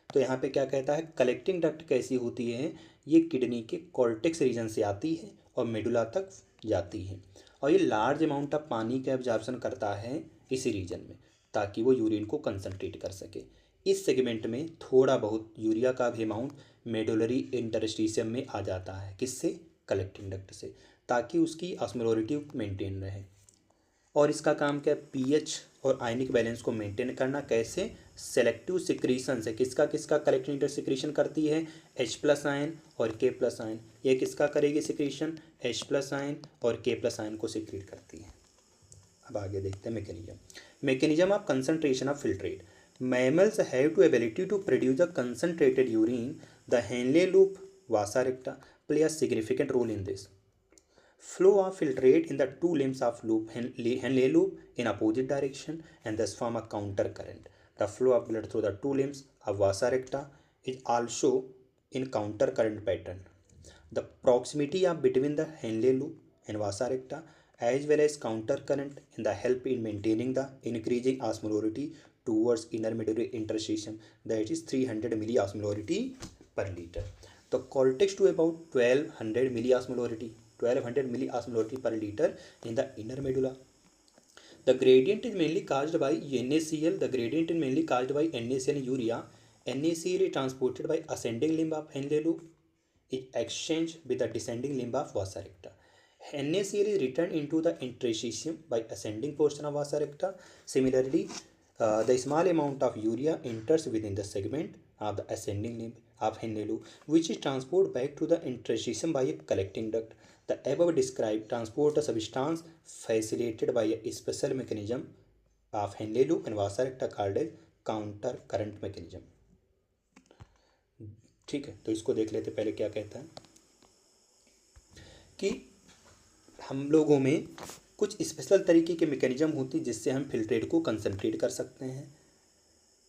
तो यहाँ पे क्या कहता है? Collecting duct कैसी होती है? ये किडनी के कॉर्टेक्स रीजन से आती है और मेडुला तक जाती है और ये लार्ज अमाउंट ऑफ पानी का एब्जॉर्प्शन करता है इसी रीजन में, ताकि वो यूरिन को कंसंट्रेट कर सके। इस सेगमेंट में थोड़ा बहुत यूरिया का भी अमाउंट मेडुलरी इंटरस्टिशियम में आ जाता है। किससे? कलेक्टिंग डक्ट से, ताकि उसकी ऑस्मोलरिटी मेंटेन रहे। और इसका काम क्या है? पीएच और आयनिक बैलेंस को मेंटेन करना। कैसे? सेलेक्टिव सिक्रीशन से। किसका किसका कलेक्टिंग डक्ट सिक्रीशन करती है? H प्लस आयन और K प्लस आयन। ये किसका करेगी सिक्रीशन? H प्लस आयन और K प्लस आयन को सिक्रीट करती है। अब आगे देखते हैं mechanism of concentration of filtrate. Mammals have to ability to produce a concentrated urine. The Henle loop vasa recta play a significant role in this. Flow of filtrate in the two limbs of loop Henle loop in opposite direction and thus form a counter current. The flow of blood through the two limbs of vasa recta is also in counter current pattern. The proximity of between the Henle loop and vasa recta as well as counter current in the help in maintaining the increasing osmolarity towards inner medullary interstitium, that is 300 milliosmolarity per liter. The cortex to about 1200 milliosmolarity per liter in the inner medulla. The gradient is mainly caused by NaCl. The gradient is mainly caused by NaCl and urea. NaCl is transported by ascending limb of Henle loop, is exchanged with the descending limb of vasa recta. NaCl is returned into the interstitium by ascending portion of vasa recta. Similarly, the small amount of urea enters within the segment of the ascending limb of Henle loop, which is transported back to the interstitium by a collecting duct. The above described transport of substance facilitated by a special mechanism of Henle loop and vasa recta called as counter current mechanism. ठीक है, तो इसको देख लेते पहले क्या कहता है कि हम लोगों में कुछ स्पेशल तरीके के मैकेनिज्म होती जिससे हम फिल्ट्रेट को कंसंट्रेट कर सकते हैं।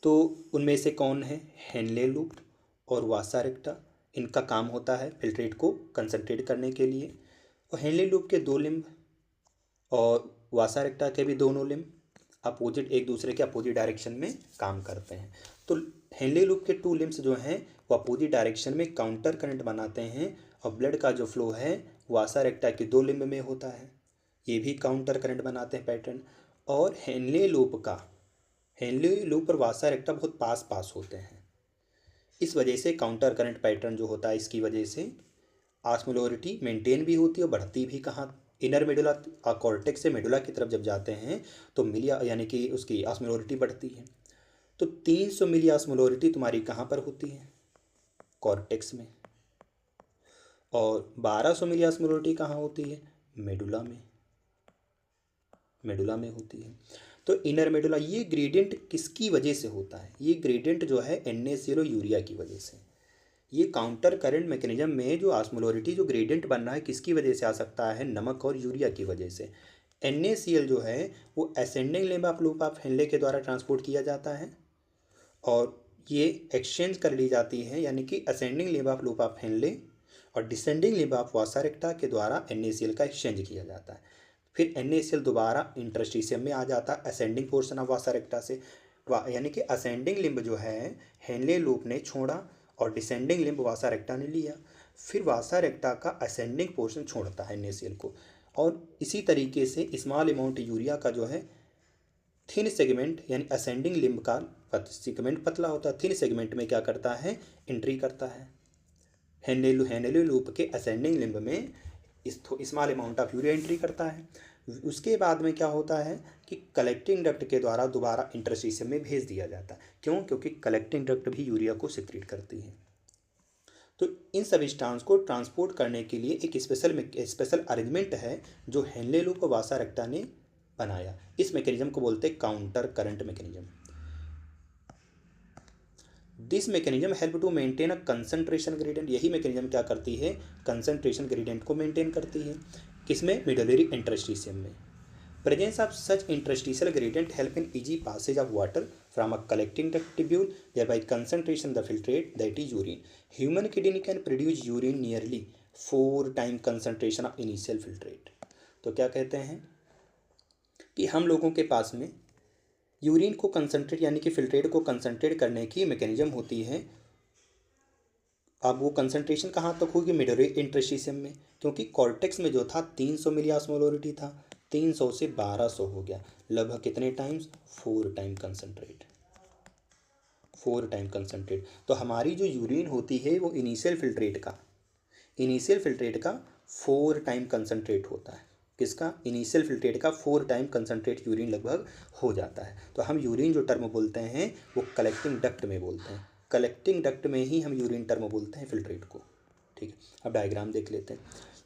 तो उनमें से कौन है? हेनले लूप और वासा रेक्टा। इनका काम होता है फिल्ट्रेट को कंसंट्रेट करने के लिए। और हेनले लूप के दो लिम्ब और वासा रेक्टा के भी दोनों लिम्ब अपोजिट, एक दूसरे के अपोजिट डायरेक्शन में काम करते हैं। तो हेनले लूप के टू लिम्ब्स जो हैं वो अपोजिट डायरेक्शन में काउंटर करंट बनाते हैं और ब्लड का जो फ्लो है वासा रेक्टा के दो लिम्ब में होता है, ये भी काउंटर करंट बनाते हैं पैटर्न। और हेनले लूप और वासा रेक्टा बहुत पास होते हैं, इस वजह से काउंटर करंट पैटर्न जो होता है इसकी वजह से ऑस्मोलरिटी मेंटेन भी होती है और बढ़ती भी कहाँ? इनर मेडुला, कॉर्टेक्स से मेडुला की तरफ जब जाते हैं तो मिलिया यानी कि उसकी ऑस्मोलरिटी बढ़ती है। तो 300 मिली ऑस्मोलरिटी तुम्हारी कहाँ पर होती है? कॉर्टेक्स में। और 1200 मिली ऑस्मोलरिटी कहाँ होती है? मेडुला में होती है। तो इनर मेडुला, ये ग्रेडियंट किसकी वजह से होता है? ये ग्रेडियंट जो है NaCl और यूरिया की वजह से। ये काउंटर करंट मैकेनिज्म में जो ऑस्मोलरिटी जो ग्रेडियंट बनना है किसकी वजह से आ सकता है? नमक और यूरिया की वजह से। NaCl जो है वो ascending limb of loop of Henley के द्वारा ट्रांसपोर्ट किया जाता है और ये एक्सचेंज कर ली जाती है, यानी कि ascending limb of loop of Henle और descending limb of vasa recta के द्वारा NaCl का एक्सचेंज किया जाता है। फिर NaCl दोबारा इंटरस्टिशियम में आ जाता है असेंडिंग पोर्शन ऑफ वासा रेक्टा से, यानी कि असेंडिंग लिम्ब जो है हेनले लूप ने छोड़ा और डिसेंडिंग लिम्ब वासा रेक्टा ने लिया। फिर वासा रेक्टा का असेंडिंग पोर्शन छोड़ता है NaCl को, और इसी तरीके से स्मॉल अमाउंट यूरिया का जो है थिन सेगमेंट यानी असेंडिंग लिम्ब का सेगमेंट पतला होता है, थिन सेगमेंट में क्या करता है? एंट्री करता है। हेनले लूप के असेंडिंग लिम्ब में small amount of urea entry करता है। उसके बाद में क्या होता है कि कलेक्टिंग डक्ट के द्वारा दोबारा इंटरस्टिशियम में भेज दिया जाता है। क्यों? क्योंकि कलेक्टिंग डक्ट भी यूरिया को सिक्रीट करती है। तो इन सब्सटेंस को ट्रांसपोर्ट करने के लिए एक स्पेशल अरेंजमेंट है जो हेनले लूप और वासा रेक्टा ने बनाया। इस मैकेनिज्म को बोलते हैं counter current mechanism. This mechanism help to maintain a concentration gradient. यही मैकेनिज्म क्या करती है? कंसंट्रेशन ग्रेडियंट को मेंटेन करती है। किसमें? मेडुलरी इंटरस्टिशियम में। Presence of such interstitial gradient help in easy passage of water from a collecting duct tubule thereby concentration the filtrate that is urine. Human kidney can produce urine nearly 4 times concentration of initial filtrate. तो क्या कहते हैं कि हम लोगों के पास में urine को कंसंट्रेट यानी कि फिल्ट्रेट को कंसंट्रेट करने की मैकेनिज्म होती है। अब वो कंसंट्रेशन कहाँ तक होगी? मेडुलरी इंटरस्टिशियम में, क्योंकि कॉर्टेक्स में जो था 300 मिली ऑस्मोलरिटी था, 300 से 1200 हो गया, लगभग कितने टाइम्स? 4 time concentrate. तो हमारी जो यूरिन होती है वो इनिशियल फिल्ट्रेट का 4 टाइम कंसंट्रेट होता है। किसका? इनिशियल फिल्ट्रेट का 4 टाइम कंसंट्रेट यूरिन लगभग हो जाता है। तो हम यूरिन जो टर्म बोलते हैं वो कलेक्टिंग डक्ट में बोलते हैं। कलेक्टिंग डक्ट में ही हम यूरिन टर्म बोलते हैं फिल्ट्रेट को। ठीक है, अब डायग्राम देख लेते हैं।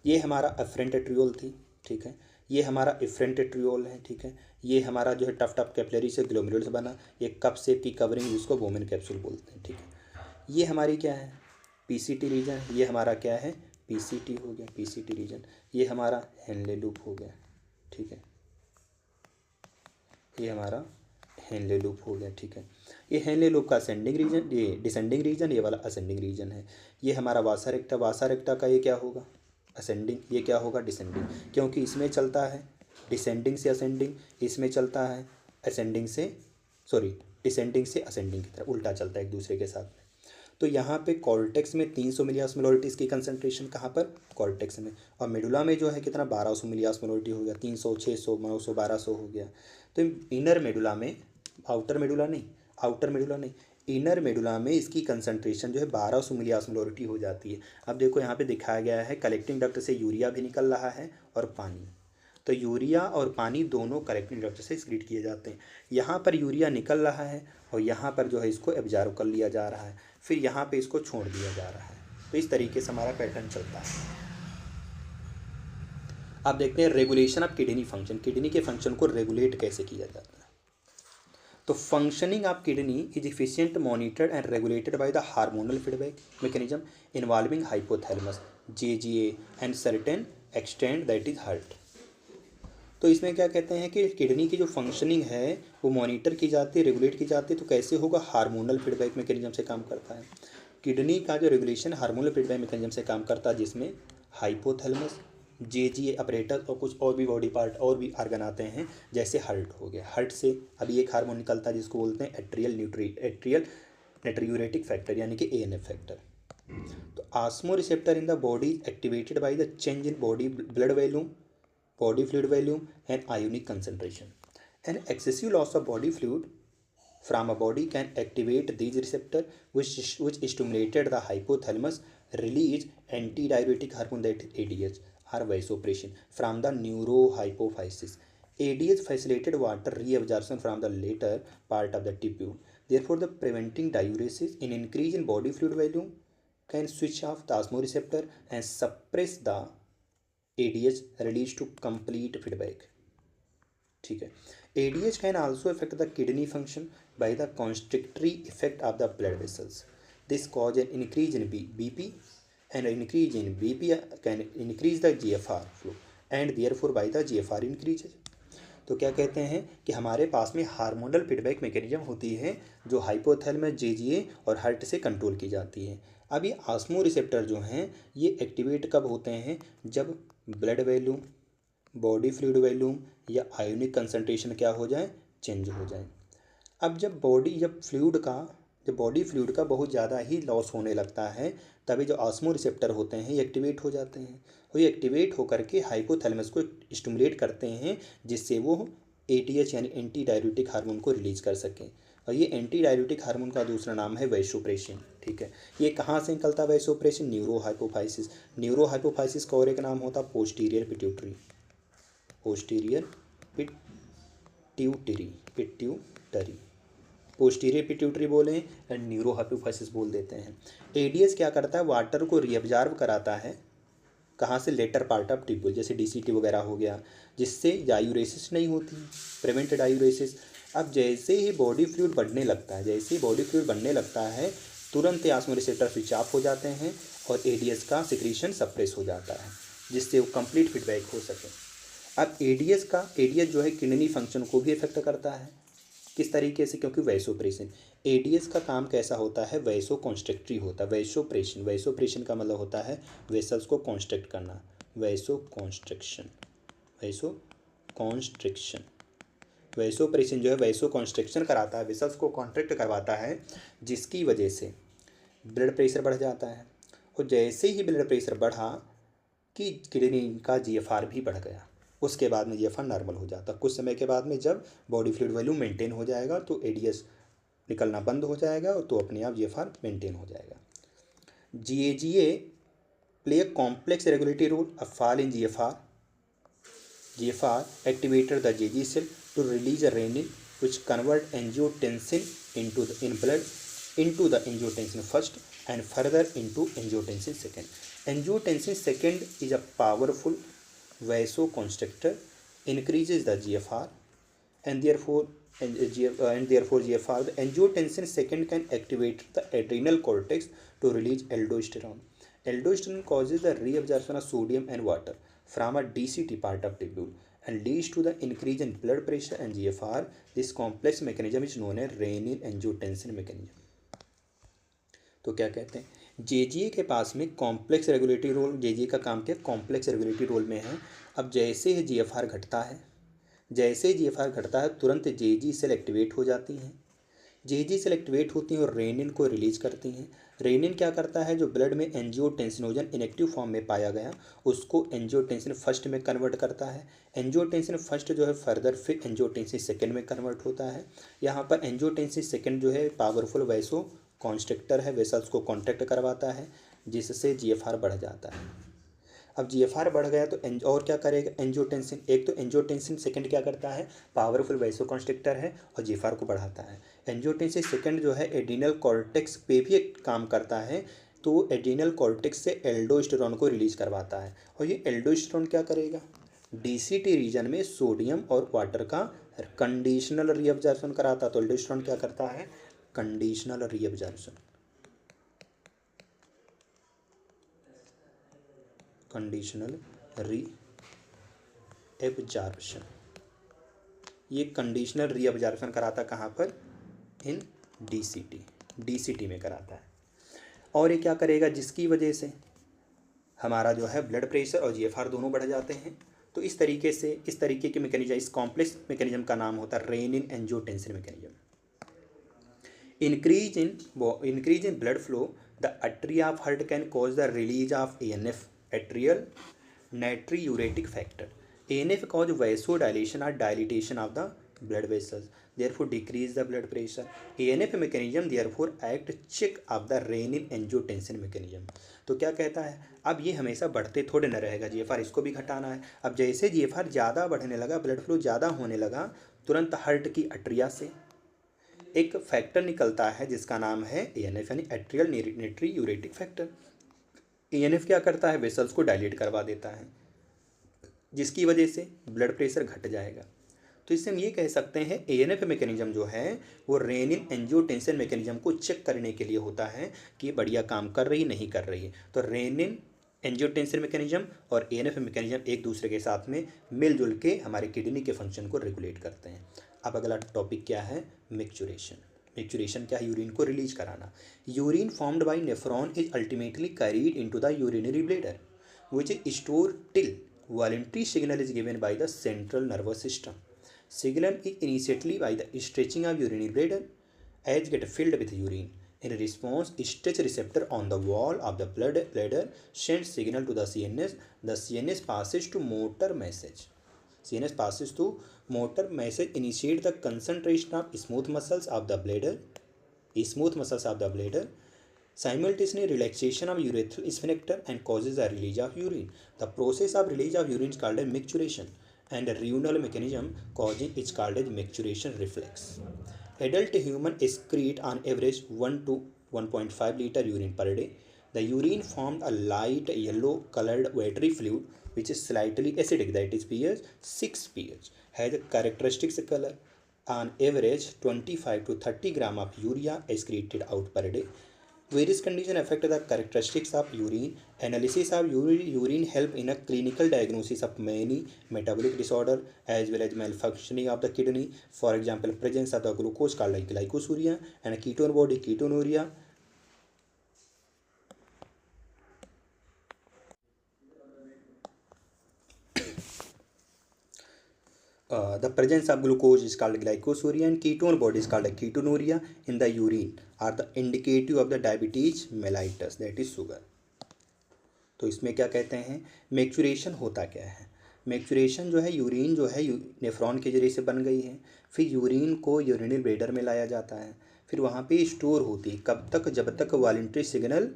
ये हमारा एफरेंट एट्रियोल थी। ठीक है, ये हमारा एफरेंट एट्रियोल है। ठीक है, ये हमारा जो है टफ कैपिलरी से ग्लोमेरुलस बना, ये कप शेप की कवरिंग जिसको वोमेन कैप्सूल बोलते हैं। ठीक है, ये हमारी क्या है? पीसीटी रीजन, ये हमारा क्या है, पीसीटी हो गया, पीसीटी रीजन। ये हमारा हेनले लूप हो गया, ठीक है, ये हमारा हेनले लूप हो गया, ठीक है। ये हेनले लूप का असेंडिंग रीजन, ये डिसेंडिंग रीजन, ये वाला असेंडिंग रीजन है। ये हमारा वासा रेक्टा, वासा रेक्टा का ये क्या होगा, असेंडिंग, ये क्या होगा, डिसेंडिंग, क्योंकि इसमें चलता है डिसेंडिंग से असेंडिंग, इसमें चलता है असेंडिंग से, सॉरी, डिसेंडिंग से असेंडिंग की तरफ, उल्टा चलता है एक दूसरे के साथ में। तो यहाँ पे कॉर्टेक्स में 300 मिलियास्मोलरिटी की कंसंट्रेशन, कहाँ पर, कॉर्टेक्स में। और मेडुला में जो है कितना, 1200 मिलियास्मोलरिटी हो गया, 300, 600, 900, 1200 हो गया। तो इनर मेडुला में, आउटर मेडुला नहीं, आउटर मेडुला नहीं, इनर मेडुला में इसकी कंसंट्रेशन जो है 1200 मिलियास्मोलरिटी हो जाती है। अब देखो यहाँ पे दिखाया गया है कलेक्टिंग डक्ट से यूरिया भी निकल रहा है और पानी, तो यूरिया और पानी दोनों कलेक्टिंग डक्ट से एक्सक्रीट किए जाते हैं। यहाँ पर यूरिया निकल रहा है और यहाँ पर जो है इसको एब्जॉर्ब कर लिया जा रहा है, फिर यहाँ पे इसको छोड़ दिया जा रहा है। तो इस तरीके से हमारा पैटर्न चलता है। अब देखते हैं regulation of kidney function, kidney के फंक्शन को रेगुलेट कैसे किया जाता है। तो functioning of kidney is efficient monitored and regulated by the hormonal feedback mechanism involving hypothalamus, JGA and certain extent that is heart. तो इसमें क्या कहते हैं कि किडनी की जो फंक्शनिंग है वो मॉनिटर की जाती है, रेगुलेट की जाती है। तो कैसे होगा, हार्मोनल फीडबैक मैकेनिज्म से काम करता है। किडनी का जो रेगुलेशन हार्मोनल फीडबैक मैकेनिज्म से काम करता है, जिसमें हाइपोथैलेमस, जेजीए अपरेटस और कुछ और भी बॉडी पार्ट और भी आर्गन आते हैं, जैसे हर्ट हो गया। हर्ट से अभी एक हार्मोन निकलता है जिसको बोलते हैं एट्रियल नेट्रियूरेटिक फैक्टर, यानी कि एएनएफ फैक्टर। तो osmo receptor in the body activated by the change in body blood volume, body fluid volume and ionic concentration. An excessive loss of body fluid from a body can activate these receptors, which stimulated the hypothalamus release antidiuretic hormone, that is ADH or vasopressin from the neurohypophysis. ADH facilitated water reabsorption from the later part of the tubule. Therefore, the preventing diuresis in increase in body fluid volume can switch off the osmoreceptor and suppress the ADH release to complete feedback, ठीक है। ADH can also affect the kidney function by the constrictory effect of the blood vessels. This cause an increase in BP, and an increase in BP can increase the GFR flow, and therefore by the GFR increases. तो क्या कहते हैं कि हमारे पास में hormonal feedback mechanism होती है जो हाइपोथैलेमस, जेजीए और हार्ट से कंट्रोल की जाती है। अब ये ऑस्मो रिसेप्टर जो हैं ये एक्टिवेट कब होते हैं, जब blood volume, body fluid volume या आयोनिक कंसंट्रेशन क्या हो जाए, चेंज हो जाए। अब जब बॉडी फ्लूइड का बहुत ज़्यादा ही लॉस होने लगता है, तभी जो ऑस्मो रिसेप्टर होते हैं ये एक्टिवेट हो जाते हैं, और ये एक्टिवेट होकर के हाइपोथैलेमस को स्टिमुलेट करते हैं, जिससे वो एटीएच यानी एंटी डाययूरेटिक हार्मोन को रिलीज कर सकें। और ये एंटी डाययूरेटिक हार्मोन का दूसरा नाम है वैसोप्रेसिन, ठीक है। ये कहाँ से निकलता है वैसोप्रेसिन, न्यूरोहाइपोफाइसिस। न्यूरोहाइपोफाइसिस का और एक नाम होता है posterior pituitary, posterior pituitary, posterior pituitary बोलें या न्यूरोहाइपोफाइसिस बोल देते हैं। एडीएस क्या करता है, वाटर को रीअब्जॉर्ब कराता है, कहाँ से, लेटर पार्ट ऑफ टिब्यूल, जैसे डीसीटी वगैरह हो गया, जिससे डायूरेसिस नहीं होती, प्रिवेंट डायूरेसिस। अब जैसे ही बॉडी फ्लूइड बढ़ने लगता है, जैसे ही बॉडी फ्लूइड बढ़ने लगता है, तुरंत ही ऑस्मो रिसेप्टर स्विच ऑफ हो जाते हैं और एडीएस का सिक्रीशन सप्रेस हो जाता है, जिससे वो कंप्लीट फीडबैक हो सके। अब एडीएस जो है किडनी फंक्शन को भी इफेक्ट करता है, किस तरीके से, क्योंकि वैसोप्रेसिन, एडीएस का काम कैसा होता है, वैसो कॉन्स्ट्रिक्टरी होता है। वैसोप्रेसिन का मतलब होता है वेसल्स को कॉन्स्ट्रिक्ट करना, वैसो कॉन्स्ट्रिक्शन। वैसोप्रेसिन जो है वैसो कॉन्स्ट्रिक्शन कराता है, वेसल्स को कॉन्ट्रैक्ट करवाता है, जिसकी वजह से ब्लड प्रेशर बढ़ जाता है। और जैसे ही ब्लड प्रेशर बढ़ा कि किडनी का जीएफआर भी बढ़ गया, उसके बाद में जीएफआर नॉर्मल हो जाता। कुछ समय के बाद में जब बॉडी फ्लूइड वॉल्यूम मेंटेन हो जाएगा तो एडीएस निकलना बंद हो जाएगा, तो अपने आप जीएफआर मेंटेन हो जाएगा। GA play a complex regulatory role, a fall in GFR activated the JG cell to release a renin, which convert angiotensin into the angiotensin first and further into angiotensin second. Angiotensin second is a powerful vasoconstrictor, increases the GFR and therefore and therefore GFR, the angiotensin second can activate the adrenal cortex to release aldosterone. Aldosterone causes the reabsorption of sodium and water from a DCT part of tubule and leads to the increase in blood pressure and GFR. This complex mechanism is known as renin-angiotensin mechanism. तो क्या कहते हैं, JGA के पास में complex regulatory role, JGA का काम क्या, complex regulatory role में है। अब जैसे ही जीएफआर घटता है, जैसे ही जीएफआर घटता है तुरंत जेजी सेल एक्टिवेट हो जाती हैं। जेजी सेल एक्टिवेट होती हैं और रेनिन को रिलीज करती हैं। रेनिन क्या करता है, जो ब्लड में एंजियोटेंसिनोजन इनएक्टिव फॉर्म में पाया गया उसको एंजियोटेंसिन फर्स्ट में कन्वर्ट करता है। एंजियोटेंसिन फर्स्ट जो है फर्दर फिर एंजियोटेंसिन सेकेंड में कन्वर्ट होता है। यहाँ पर एंजियोटेंसिन सेकेंड जो है पावरफुल वैसो कॉन्स्ट्रिक्टर है, वेसल्स को कॉन्ट्रैक्ट करवाता है जिससे जीएफआर बढ़ जाता है। अब जीएफआर बढ़ गया तो और क्या करेगा एंजियोटेंसिन, एक तो एंजियोटेंसिन सेकंड क्या करता है, पावरफुल वैसोकॉन्स्ट्रिक्टर है और जीएफआर को बढ़ाता है। एंजियोटेंसिन सेकंड जो है एड्रीनल कॉर्टेक्स पे भी एक काम करता है, तो एड्रीनल कॉर्टेक्स से एल्डोस्टेरोन को रिलीज करवाता है और ये एल्डोस्टेरोन क्या करेगा, डीसीटी रीजन में सोडियम और वाटर का कंडीशनल रीअब्जॉर्प्शन कराता। तो एल्डोस्टेरोन क्या करता है, कंडीशनल रीअब्जॉर्प्शन, कंडीशनल रीअब्जॉर्प्शन, ये कंडीशनल रीअब्जॉर्प्शन कराता कहाँ पर, इन डीसीटी में कराता है। और ये क्या करेगा, जिसकी वजह से हमारा जो है ब्लड प्रेशर और जीएफआर दोनों बढ़ जाते हैं। तो इस तरीके के मैकेनिज्म, इस कॉम्प्लेक्स मैकेनिज्म का नाम होता है renin angiotensin mechanism. Increase in blood flow, the atria of heart can cause the release of ANF, atrial natriuretic factor. ANF cause vasodilation or dilatation of the blood vessels, therefore decrease the blood pressure. ANF mechanism therefore act check of the renin angiotensin mechanism. तो क्या कहता है, अब ये हमेशा बढ़ते थोड़े न रहेगा जीएफआर, इसको भी घटाना है। अब जैसे जीएफआर ज़्यादा बढ़ने लगा, ब्लड फ्लो ज़्यादा होने लगा, तुरंत हार्ट की अट्रिया से एक फैक्टर निकलता है जिसका नाम है एएनएफ यानी एट्रियल नाट्रियूरेटिक फैक्टर। एएनएफ क्या करता है, वेसल्स को डायलेट करवा देता है जिसकी वजह से ब्लड प्रेशर घट जाएगा। तो इससे हम ये कह सकते हैं एएनएफ मैकेनिज्म जो है वो रेनिन एंजियोटेंसिन मैकेनिज्म को चेक करने के लिए होता है कि ये बढ़िया काम कर रही नहीं कर रही है। तो रेनिन एंजियोटेंसिन मैकेनिज्म और एएनएफ मैकेनिज्म एक दूसरे के साथ में मिलजुल के हमारे किडनी के फंक्शन को रेगुलेट करते हैं। अब अगला टॉपिक क्या है, मैक्चुरेशन। मैक्चुरेशन क्या है, यूरिन को रिलीज कराना। Urine formed by nephron is ultimately carried into the urinary bladder which is stored till voluntary signal is given by the central nervous system. Signal is initially by the stretching of urinary bladder as get filled with urine. In response, stretch receptor on the wall of the bladder sends signal to the CNS. The CNS passes to motor message. CNS passes to motor message initiate the concentration of smooth muscles of the bladder. Simultaneously relaxation of urethral sphincter and causes a release of urine. The process of release of urine is called a micturition. And a renal mechanism causing is called as micturition reflex. Adult human excrete on average 1 to 1.5 liter urine per day. The urine formed a light yellow colored watery fluid which is slightly acidic, that is pH 6 pH, has a characteristic color. On average 25 to 30 gram of urea excreted out per day. Various conditions affect the characteristics of urine. Analysis of urine help in a clinical diagnosis of many metabolic disorder as well as malfunctioning of the kidney. For example, presence of the glucose called like glycosuria and a ketone body ketonuria. The presence of glucose is called glycosuria and ketone body is called ketonuria in the urine are the indicative of the diabetes mellitus, that is sugar. तो इसमें क्या कहते हैं, मैक्चुरेशन होता क्या है। मैक्चुरेशन जो है, यूरिन जो है नेफ्रॉन के जरिए से बन गई है, फिर यूरिन को यूरिनरी ब्लैडर में लाया जाता है, फिर वहाँ पे स्टोर होती है कब तक, जब तक voluntary signal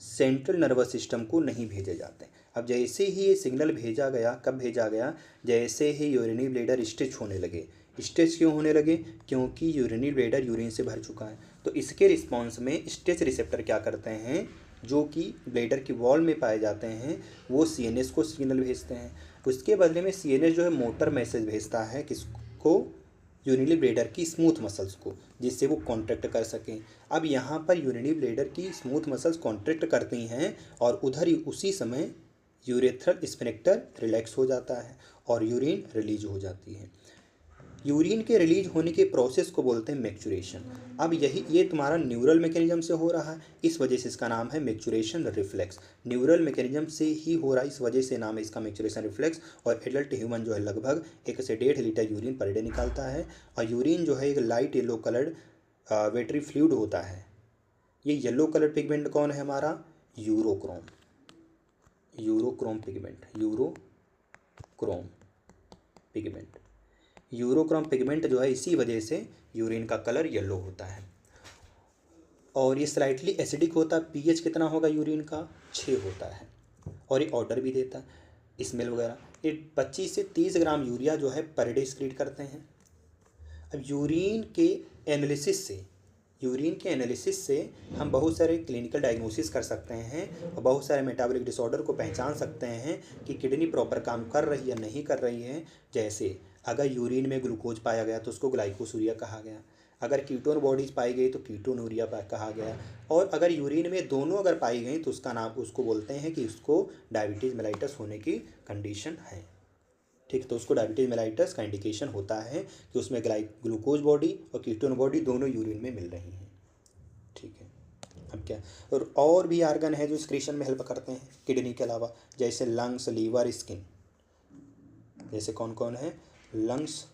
central nervous system को नहीं भेजे जाते। अब जैसे ही ये सिग्नल भेजा गया, कब भेजा गया, जैसे ही यूरिनरी ब्लैडर स्ट्रेच होने लगे। स्ट्रेच क्यों होने लगे, क्योंकि यूरिनरी ब्लैडर यूरिन से भर चुका है। तो इसके रिस्पॉन्स में स्ट्रेच रिसेप्टर क्या करते हैं, जो कि ब्लैडर की वॉल में पाए जाते हैं, वो सीएनएस को सिग्नल भेजते हैं। उसके बदले में सीएनएस जो है मोटर मैसेज भेजता है, किसको, यूरिनरी ब्लैडर की स्मूथ मसल्स को, जिससे वो कॉन्ट्रैक्ट कर सकें। अब यहाँ पर यूरिनरी ब्लैडर की स्मूथ मसल्स कॉन्ट्रैक्ट करती हैं और उधर ही उसी समय यूरेथ्रल स्फिंक्टर रिलैक्स हो जाता है और यूरिन रिलीज हो जाती है। यूरिन के रिलीज होने के प्रोसेस को बोलते हैं मैक्चुरेशन। अब ये तुम्हारा न्यूरल मैकेनिज्म से हो रहा है, इस वजह से इसका नाम है मैक्चुरेशन रिफ्लेक्स। न्यूरल मैकेनिज्म से ही हो रहा है, इस वजह से नाम है इसका मैक्चुरेशन रिफ्लेक्स। और एडल्ट ह्यूमन जो है लगभग 1 से 1.5 लीटर यूरिन पर डे निकालता है। और यूरिन जो है एक लाइट येलो कलर्ड वेटरी फ्लूइड होता है। ये येलो कलर पिगमेंट कौन है हमारा? Urochrome. Urochrome pigment, urochrome pigment. Urochrome pigment जो है इसी वजह से यूरिन का कलर येलो होता है। और ये स्लाइटली एसिडिक होता है। पीएच कितना होगा यूरिन का? 6 होता है। और ये ऑर्डर भी देता है, स्मेल वगैरह। ये 25 से 30 ग्राम यूरिया जो है पर डे एक्सक्रीट करते हैं। अब यूरिन के एनालिसिस से हम बहुत सारे क्लिनिकल डायग्नोसिस कर सकते हैं और बहुत सारे मेटाबॉलिक डिसऑर्डर को पहचान सकते हैं कि किडनी प्रॉपर काम कर रही है या नहीं कर रही है। जैसे अगर यूरिन में ग्लूकोज पाया गया तो उसको ग्लाइकोसूरिया कहा गया, अगर कीटोन बॉडीज पाई गई तो कीटोनूरिया कहा गया, और अगर यूरिन में दोनों अगर पाई गई तो उसको बोलते हैं कि उसको डायबिटीज़ मेलाइटस होने की कंडीशन है। ठीक, तो उसको डायबिटीज मेलाइटस का इंडिकेशन होता है कि उसमें ग्लूकोज बॉडी और कीटोन बॉडी दोनों यूरिन में मिल रही हैं। ठीक है। अब क्या, और भी आर्गन है जो एक्सक्रीशन में हेल्प करते हैं किडनी के अलावा, जैसे लंग्स, लीवर, स्किन। जैसे कौन कौन है? लंग्स,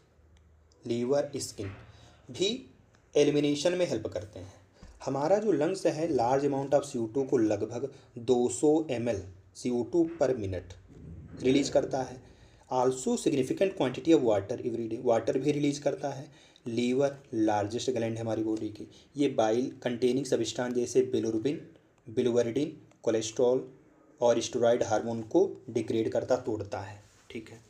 लीवर, स्किन भी एलिमिनेशन में हेल्प करते हैं। हमारा जो लंग्स है लार्ज अमाउंट ऑफ CO2 को लगभग 200 ml CO2 पर मिनट रिलीज करता है। Also significant quantity of water everyday, water भी रिलीज करता है। लीवर लार्जेस्ट ग्लैंड है हमारी बॉडी की। ये बाइल कंटेनिंग सब्सटेंस जैसे बिलिरुबिन, बिलिवर्डिन, कोलेस्ट्रॉल और स्टेरॉयड हार्मोन को डिग्रेड करता, तोड़ता है। ठीक है।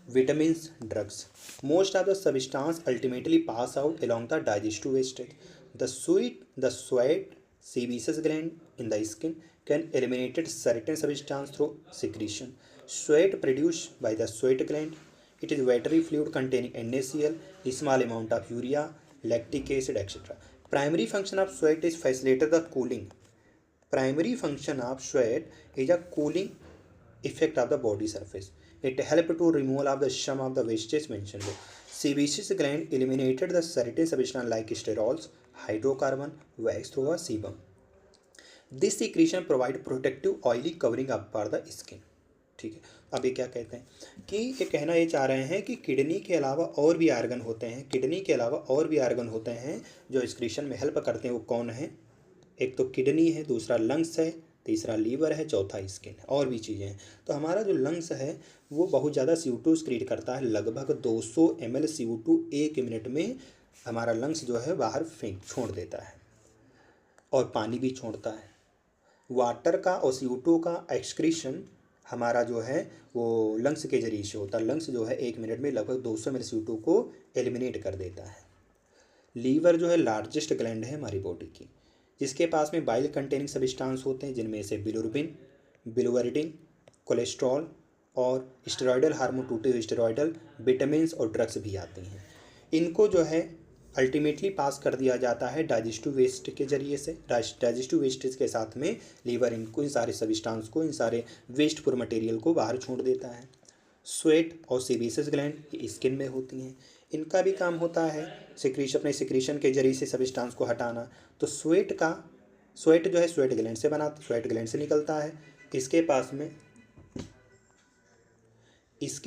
Vitamins, drugs. Most of the substance ultimately pass out along the digestive wastage. The sweat sebaceous gland in the skin can eliminate certain substance through secretion. Sweat produced by the sweat gland. It is watery fluid containing NaCl, small amount of urea, lactic acid, etc. Primary function of sweat is facilitate the cooling. Primary function of sweat is a cooling effect of the body surface. It helped to remove of the some of the wastage mentioned. Sebaceous gland eliminated the certain substance like sterols, hydrocarbon, wax through a sebum. This secretion provide protective oily covering up for the skin. ठीक है। अब ये क्या कहते हैं कि ये कहना ये चाह रहे हैं कि किडनी के अलावा और भी आर्गन होते हैं, किडनी के अलावा और भी आर्गन होते हैं जो एक्सक्रीशन में हेल्प करते हैं। वो कौन है? एक तो किडनी है, दूसरा लंग्स है, तीसरा लीवर है, चौथा स्किन है, और भी चीज़ें हैं। तो हमारा जो लंग्स है वो बहुत ज़्यादा CO2 एक्सक्रीट करता है। लगभग 200 ml CO2 1 मिनट में हमारा लंग्स जो है बाहर छोड़ देता है, और पानी भी छोड़ता है। वाटर का और CO2 का एक्सक्रीशन हमारा जो है वो लंग्स के जरिए से होता है। लंग्स जो है 1 मिनट में लगभग 200 ml CO2 को एलिमिनेट कर देता है। लीवर जो है लार्जेस्ट ग्लैंड है हमारी बॉडी की, जिसके पास में बाइल कंटेनिंग सब्सटेंस होते हैं, जिनमें से बिलिरुबिन, बिलिवर्डिन, कोलेस्ट्रॉल और स्टेरॉयडल हार्मोन, टूटे हुए स्टेरॉयडल, विटामिन्स और ड्रग्स भी आते हैं। इनको जो है अल्टीमेटली पास कर दिया जाता है डाइजेस्टिव वेस्ट के जरिए से। डाइजेस्टिव वेस्टेज के साथ में लीवर इन सारे सब्सटेंस को, इन सारे वेस्टफुल मटेरियल को बाहर छोड़ देता है। स्वेट और सेबेसियस ग्लैंड स्किन में होती हैं। इनका भी काम होता है अपने सिक्रीशन के जरिए से सब्सटेंस को हटाना। तो स्वेट जो है स्वेट ग्लैंड से निकलता है। इसके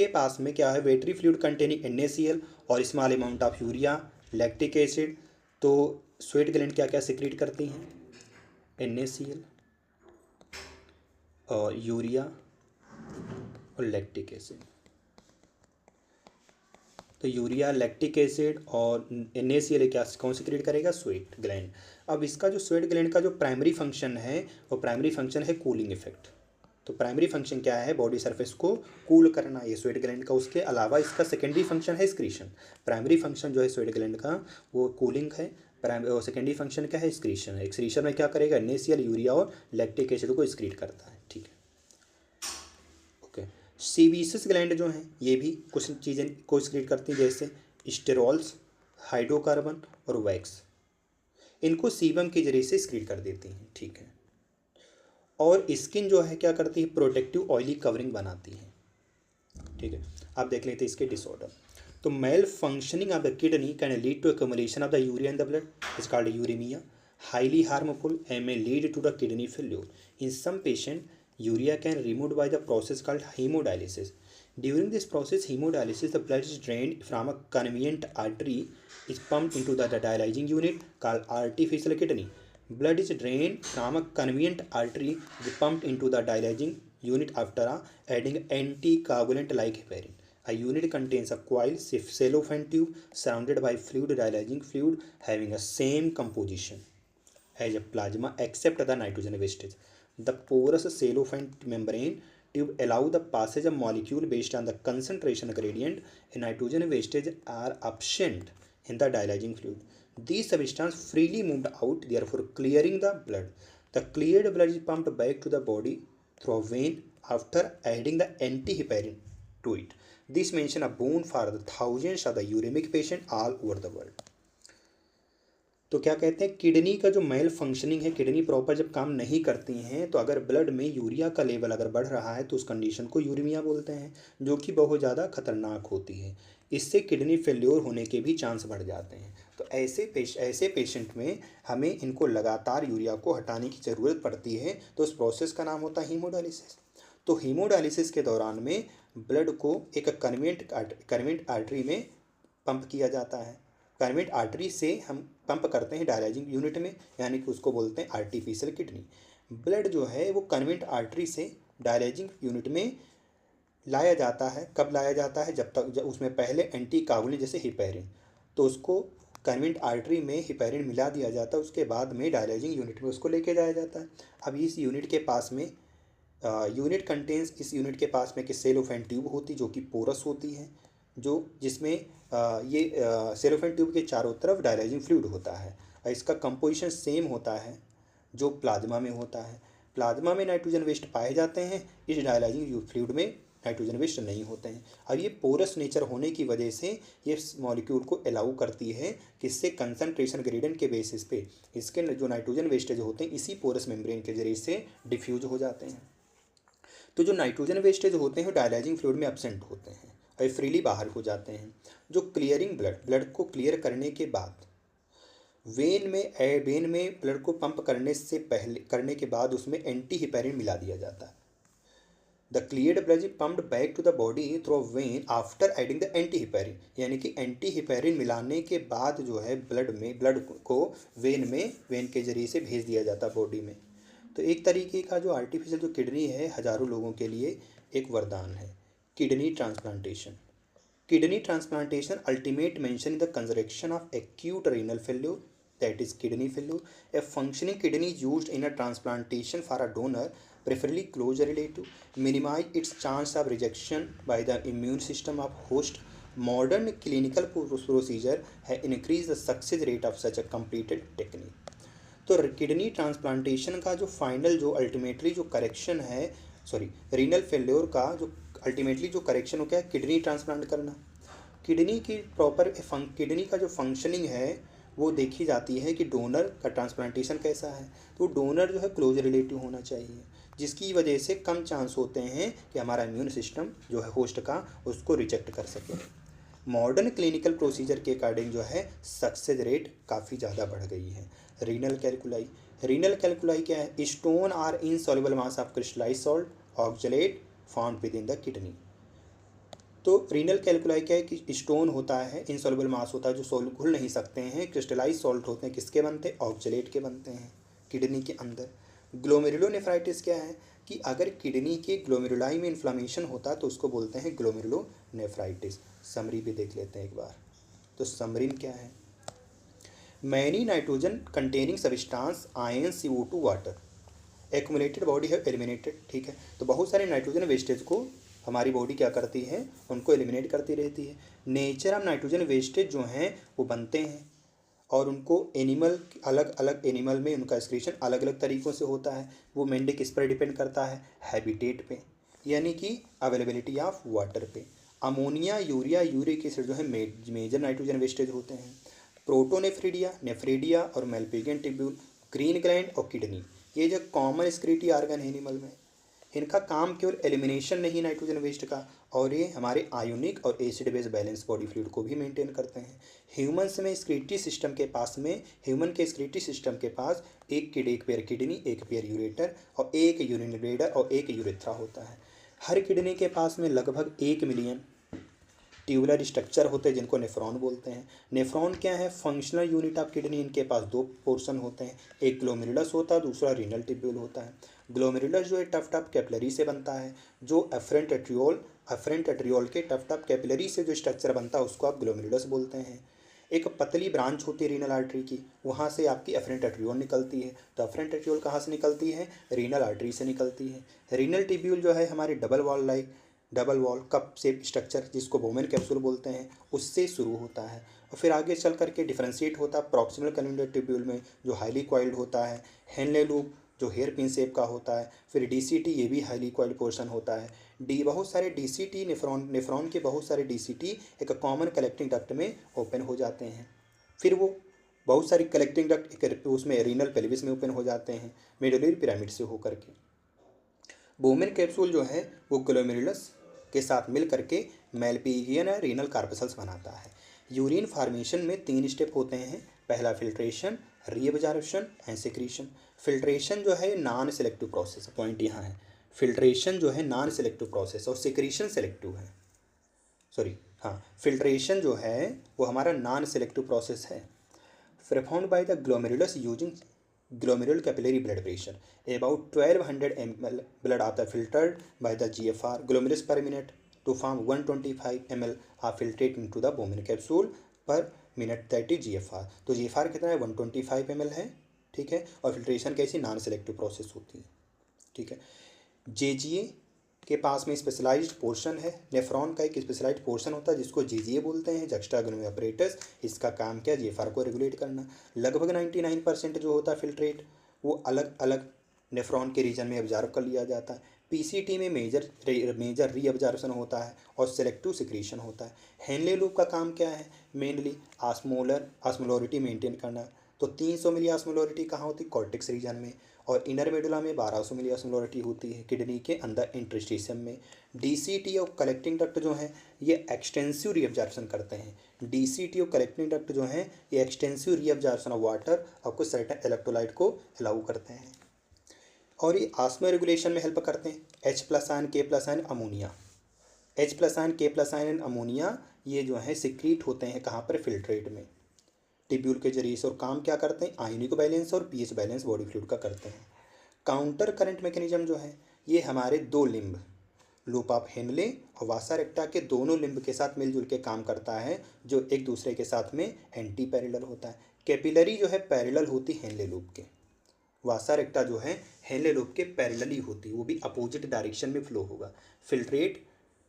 पास में क्या है? वेटरी फ्लूइड कंटेनिंग NaCl और small amount of urea, lactic acid. तो स्वेट ग्लैंड क्या क्या सिक्रीट करती हैं? NaCl और यूरिया और लैक्टिक एसिड। तो यूरिया, लैक्टिक एसिड और NaCl क्या कौन सिक्रीट करेगा? Sweat gland. अब इसका जो स्वेट ग्लैंड का जो प्राइमरी फंक्शन है वो प्राइमरी फंक्शन है कूलिंग इफेक्ट। तो प्राइमरी फंक्शन क्या है? बॉडी सरफेस को कूल करना, ये स्वेट ग्लैंड का। उसके अलावा इसका सेकेंडरी फंक्शन है एक्सक्रीशन। प्राइमरी फंक्शन जो है स्वेट ग्लैंड का वो कूलिंग है, और सेकेंडरी फंक्शन क्या है? एक्सक्रीशन है। एक्सक्रीशन में क्या करेगा? NaCl, यूरिया और लैक्टिक एसिड को एक्सक्रीट करता है। ठीक है, ओके। सेबेसियस ग्लैंड जो हैं ये भी कुछ चीज़ें को एक्सक्रीट करती हैं, जैसे स्टेरॉल्स, हाइड्रोकार्बन और वैक्स, इनको सीबम के जरिए से स्क्रीन कर देती हैं, ठीक है। और स्किन जो है क्या करती है, प्रोटेक्टिव ऑयली कवरिंग बनाती है, ठीक है। आप देख लेते हैं इसके डिसऑर्डर। तो malfunctioning of the kidney can lead to accumulation of the urea in the blood, is called uremia, highly harmful and may lead to the kidney failure. In some patients, urea can removed by the process called hemodialysis. During this process, hemodialysis, the blood is drained from a convenient artery, is pumped into the dialyzing unit called artificial kidney. Blood is drained from a convenient artery, is pumped into the dialyzing unit after adding anticoagulant like heparin. A unit contains a coil cellophane tube surrounded by fluid dialyzing fluid having a same composition as a plasma except the nitrogen wastage. The porous cellophane membrane tube allow the passage of molecule based on the concentration gradient and nitrogen wastage are absent in the dialyzing fluid. These substances freely moved out, therefore clearing the blood. The cleared blood is pumped back to the body through a vein after adding the antiheparin to it. This mention a boon for the thousands of the uremic patients all over the world. तो क्या कहते हैं, kidney का जो mail functioning है, kidney proper जब काम नहीं करती हैं तो अगर ब्लड में यूरिया का लेवल अगर बढ़ रहा है तो उस कंडीशन को यूरेमिया बोलते हैं, जो कि बहुत ज़्यादा खतरनाक होती है। इससे किडनी फेल्योर होने के भी चांस बढ़ जाते हैं। तो ऐसे पेशेंट में हमें इनको लगातार यूरिया को हटाने की ज़रूरत पड़ती है। तो उस प्रोसेस का नाम होता है हीमोडायलिसिस। तो हीमोडायलिसिस के दौरान में ब्लड को एक कन्वेंट आर्टरी में पंप किया जाता है। कन्वेंट आर्टरी से हम पंप करते हैं डायलाइजिंग यूनिट में, यानी कि उसको बोलते हैं आर्टिफिशियल किडनी। ब्लड जो है वो कन्वेंट आर्टरी से डायलाइजिंग यूनिट में लाया जाता है। कब लाया जाता है, जब उसमें पहले एंटीकागुलिन जैसे हिपैरिन, तो उसको कन्वेंट आर्टरी में हिपैरिन मिला दिया जाता है। उसके बाद में डायलाइजिंग यूनिट में उसको लेके जाया जाता है। अब इस यूनिट के पास में इस यूनिट के पास में कि सेलोफेन ट्यूब होती जो कि पोरस होती है, जिसमें ये सेलोफेन ट्यूब के चारों तरफ डायलाइजिंग फ्लूइड होता है। और इसका कंपोजिशन सेम होता है जो प्लाज्मा में होता है। प्लाज्मा में नाइट्रोजन वेस्ट पाए जाते हैं, इस डायलाइजिंग फ्लूइड में नाइट्रोजन वेस्ट नहीं होते हैं। और ये पोरस नेचर होने की वजह से ये मॉलिक्यूल को अलाउ करती है कि इससे कंसनट्रेशन ग्रेडियंट के बेसिस पे इसके जो नाइट्रोजन वेस्टेज होते हैं इसी पोरस मेम्ब्रेन के जरिए से डिफ्यूज हो जाते हैं। तो जो नाइट्रोजन वेस्टेज होते हैं डायलाइजिंग फ्लूइड में एब्सेंट होते हैं और फ्रीली बाहर हो जाते हैं। जो क्लियरिंग ब्लड को क्लियर करने के बाद वेन में ब्लड को पंप करने के बाद उसमें एंटीहिपैरिन मिला दिया जाता है। The cleared blood is pumped back to the body through vein after adding the antiheparin, यानी कि एंटीहिपैरिन मिलाने के बाद जो है ब्लड को वेन के जरिए से भेज दिया जाता है बॉडी में। तो एक तरीके का जो आर्टिफिशियल जो किडनी है हज़ारों लोगों के लिए एक वरदान है। Kidney transplantation ultimate mention in the consideration of acute renal failure, that is kidney failure. A functioning kidney is used in a transplantation for a donor, preferably close relative, minimize its chance of rejection by the immune system of host. Modern clinical procedure have increased the success rate of such a completed technique. तो kidney transplantation का जो final जो ultimately जो correction है renal failure का जो ultimately जो correction हो क्या है, किडनी ट्रांसप्लांट करना। किडनी का जो फंक्शनिंग है वो देखी जाती है कि डोनर का ट्रांसप्लांटेशन कैसा है। तो डोनर जो है क्लोज रिलेटिव होना चाहिए, जिसकी वजह से कम चांस होते हैं कि हमारा इम्यून सिस्टम जो है होस्ट का उसको रिजेक्ट कर सके। मॉडर्न क्लिनिकल प्रोसीजर के अकॉर्डिंग जो है सक्सेस रेट काफ़ी ज़्यादा बढ़ गई है। रीनल कैलकुलाई क्या है, stone are insoluble mass of crystallised salt oxalate found within the kidney. तो रीनल कैलकुलाई क्या है कि स्टोन होता है, इनसॉल्युबल मास होता है जो घुल नहीं सकते हैं, क्रिस्टलाइज सॉल्ट होते हैं, किसके बनते हैं, ऑक्जेलेट के बनते हैं किडनी के अंदर। ग्लोमेरुलोनेफ्राइटिस क्या है कि अगर किडनी के ग्लोमेरुलाई में इन्फ्लामेशन होता है तो उसको बोलते हैं ग्लोमेरुलोनेफ्राइटिस। समरी भी देख लेते हैं एक बार। तो समरीन क्या है, many nitrogen containing substance ion CO2 water accumulated body है एलिमिनेटेड, ठीक है। तो बहुत सारे नाइट्रोजन वेस्टेज को हमारी बॉडी क्या करती है, उनको एलिमिनेट करती रहती है। नेचर ऑफ नाइट्रोजन वेस्टेज जो हैं वो बनते हैं और उनको अलग अलग एनिमल में उनका एक्सक्रीशन अलग अलग तरीक़ों से होता है। वो मेनली किस पर डिपेंड करता है, हैबिटेट पे, यानी कि अवेलेबिलिटी ऑफ वाटर पे। अमोनिया, यूरिया, यूरिक एसिड जो है मेजर नाइट्रोजन वेस्टेज होते हैं। प्रोटोनेफ्रिडिया, नेफ्रेडिया और मेल्पिगियन ट्यूब्यूल, ग्रीन ग्लैंड और किडनी, ये जो कॉमन एक्सक्रीटरी ऑर्गन है एनिमल में, इनका काम केवल एलिमिनेशन नहीं नाइट्रोजन वेस्ट का, और ये हमारे आयोनिक और acid base balance body fluid को भी मेंटेन करते हैं। ह्यूमन के एक्सक्रीटरी सिस्टम के पास एक पेयर किडनी, एक पेयर यूरेटर और एक यूरिन ब्लैडर और एक यूरेथ्रा होता है। हर किडनी के पास में लगभग 1 मिलियन ट्यूबुलर स्ट्रक्चर होते हैं जिनको नेफ्रॉन बोलते हैं। नेफ्रॉन क्या है? Functional unit of kidney. इनके पास 2 पोर्शन होते हैं, एक ग्लोमेरुलस होता है, दूसरा रीनल ट्यूब्यूल होता है। ग्लोमेरुलस जो है टफ कैपिलरी से बनता है, जो एफरेंट एट्रियोल के टफ कैपिलरी से जो स्ट्रक्चर बनता है उसको आप ग्लोमेरुलस बोलते हैं। एक पतली ब्रांच होती है रीनल आर्टरी की, वहाँ से आपकी एफरेंट एट्रियोल निकलती है। तो एफरेंट एट्रियोल कहाँ से निकलती है? रीनल आर्टरी से निकलती है। रीनल ट्यूब्यूल जो है हमारे double wall cup shape structure जिसको बोमेन कैप्सूल बोलते हैं, उससे शुरू होता है और फिर आगे चल करके डिफ्रेंशिएट होता है प्रॉक्सिमल कन्वर्जेंट ट्यूब्यूल में जो हाईली कॉइल्ड होता है, हेनले लूप जो हेयर पिन शेप का होता है, फिर डीसीटी ये भी हाईली कॉइल्ड पोर्शन होता है। बहुत सारे डीसीटी नेफ्रॉन के बहुत सारे डीसीटी एक कॉमन कलेक्टिंग डक्ट में ओपन हो जाते हैं। फिर वो बहुत सारी कलेक्टिंग डक्ट उसमें रीनल पेल्विस में ओपन हो जाते हैं मेडुलरी पिरामिड से होकर के। बोमेन कैप्सूल जो है वो ग्लोमेरुलस के साथ मिल करके मेल्पिगियन या रीनल कार्पसल्स बनाता है। यूरिन फॉर्मेशन में 3 स्टेप होते हैं। पहला filtration, reabsorption and secretion. Filtration जो है नॉन सेलेक्टिव प्रोसेस, पॉइंट यहाँ है। फिल्ट्रेशन जो है नॉन सेलेक्टिव प्रोसेस और सिक्रीशन सेलेक्टिव है। फिल्ट्रेशन जो है वो हमारा नॉन सेलेक्टिव प्रोसेस है। Performed by the glomerulus using glomerular capillary blood pressure. About 1200 ml blood are filtered by the GFR glomerulus per minute to form 125 ml are filtrated into the Bowman capsule per minute, that is GFR. तो GFR कितना है? 125 ml है, ठीक है। और filtration कैसी? Non selective process होती है, ठीक है। JGA के पास में स्पेशलाइज्ड पोर्शन है। नेफ्रॉन का एक स्पेशलाइज्ड पोर्शन होता है जिसको जीजीए बोलते हैं, जक्स्टाग्लोमेरुलर apparatus। इसका काम क्या? जीएफआर को रेगुलेट करना। लगभग 99% जो होता है फिल्ट्रेट वो अलग अलग नेफ्रॉन के रीजन में ऑब्जर्व कर लिया जाता है। पीसीटी में मेजर रीअब्जॉर्प्शन होता है और सेलेक्टिव सिक्रीशन होता है। हेनले लूप का काम क्या है? मेनली ऑस्मोलरिटी मेंटेन करना। तो 300 मिली ऑस्मोलरिटी कहाँ होती? कॉर्टेक्स रीजन में। और इनर मेडुला में 1200 मिली ऑस्मोलरिटी होती है किडनी के अंदर इंटरस्टिशियम में। डीसीटी और कलेक्टिंग डक्ट जो हैं ये एक्सटेंसिव रीअब्जॉर्प्शन करते हैं। डीसीटी और कलेक्टिंग डक्ट जो हैं ये एक्सटेंसिव रीअब्जॉर्प्शन ऑफ वाटर और कुछ सर्टेन इलेक्ट्रोलाइट को अलाउ करते हैं और ये ऑस्मो रेगुलेशन में हेल्प करते हैं। H+, K+, ammonia. H+, K+, ammonia ये जो है सिक्रीट होते हैं कहाँ पर? फिल्ट्रेट में, ट्यूब्यूल के जरिए से। और काम क्या करते हैं? आयोनिक बैलेंस और पीएच बैलेंस बॉडी फ्लूइड का करते हैं। काउंटर करंट मैकेनिज्म जो है ये हमारे 2 लिम्ब, लूप ऑफ हेनले और वासा रेक्टा के दोनों लिम्ब के साथ मिलजुल के काम करता है जो एक दूसरे के साथ में एंटी पैरेलल होता है। कैपिलरी जो है पैरेलल होती हेनले लूप के, वासा रेक्टा जो है हेनले लूप के पैरेलली होती, वो भी अपोजिट डायरेक्शन में फ्लो होगा। फिल्ट्रेट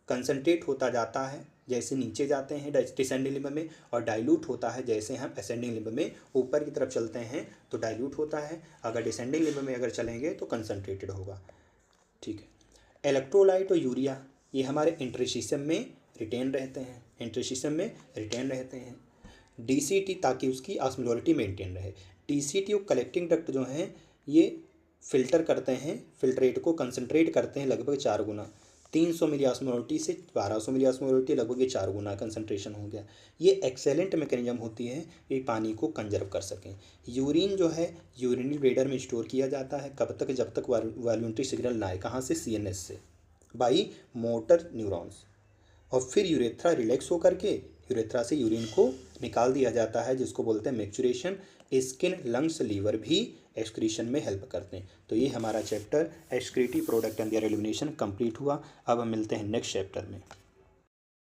कंसनट्रेट होता जाता है जैसे नीचे जाते हैं डिसेंडिंग लिम्ब में, और डाइल्यूट होता है जैसे हम असेंडिंग लिम्ब में ऊपर की तरफ चलते हैं तो डाइल्यूट होता है। अगर डिसेंडिंग लिम्ब में अगर चलेंगे तो कंसनट्रेटेड होगा, ठीक है। इलेक्ट्रोलाइट और यूरिया ये हमारे इंटरस्टिशियम में रिटेन रहते हैं, डीसीटी ताकि उसकी ऑस्मोलरिटी मेंटेन रहे। डीसीटी और कलेक्टिंग डक्ट जो हैं ये फिल्टर करते हैं, फिल्ट्रेट को कंसनट्रेट करते हैं लगभग 4 गुना। 300 मिली ऑस्मोलरिटी से 1200 मिली ऑस्मोलरिटी, लगभग ये 4 गुना कंसनट्रेशन हो गया। ये एक्सेलेंट मैकेनिज्म होती है ये पानी को कंजर्व कर सकें। यूरिन जो है यूरिनरी ब्लैडर में स्टोर किया जाता है कब तक? जब तक वॉल्यूंटरी सिग्नल ना आए। कहाँ से? सीएनएस से, बाई मोटर न्यूरॉन्स। और फिर यूरेथ्रा रिलैक्स होकर के यूरेथ्रा से यूरिन को निकाल दिया जाता है जिसको बोलते हैं मैच्योरेशन। स्किन, लंग्स, लीवर भी एक्सक्रीशन में हेल्प करते हैं। तो ये हमारा chapter excretive product and their elimination complete हुआ। अब हम मिलते हैं नेक्स्ट चैप्टर में।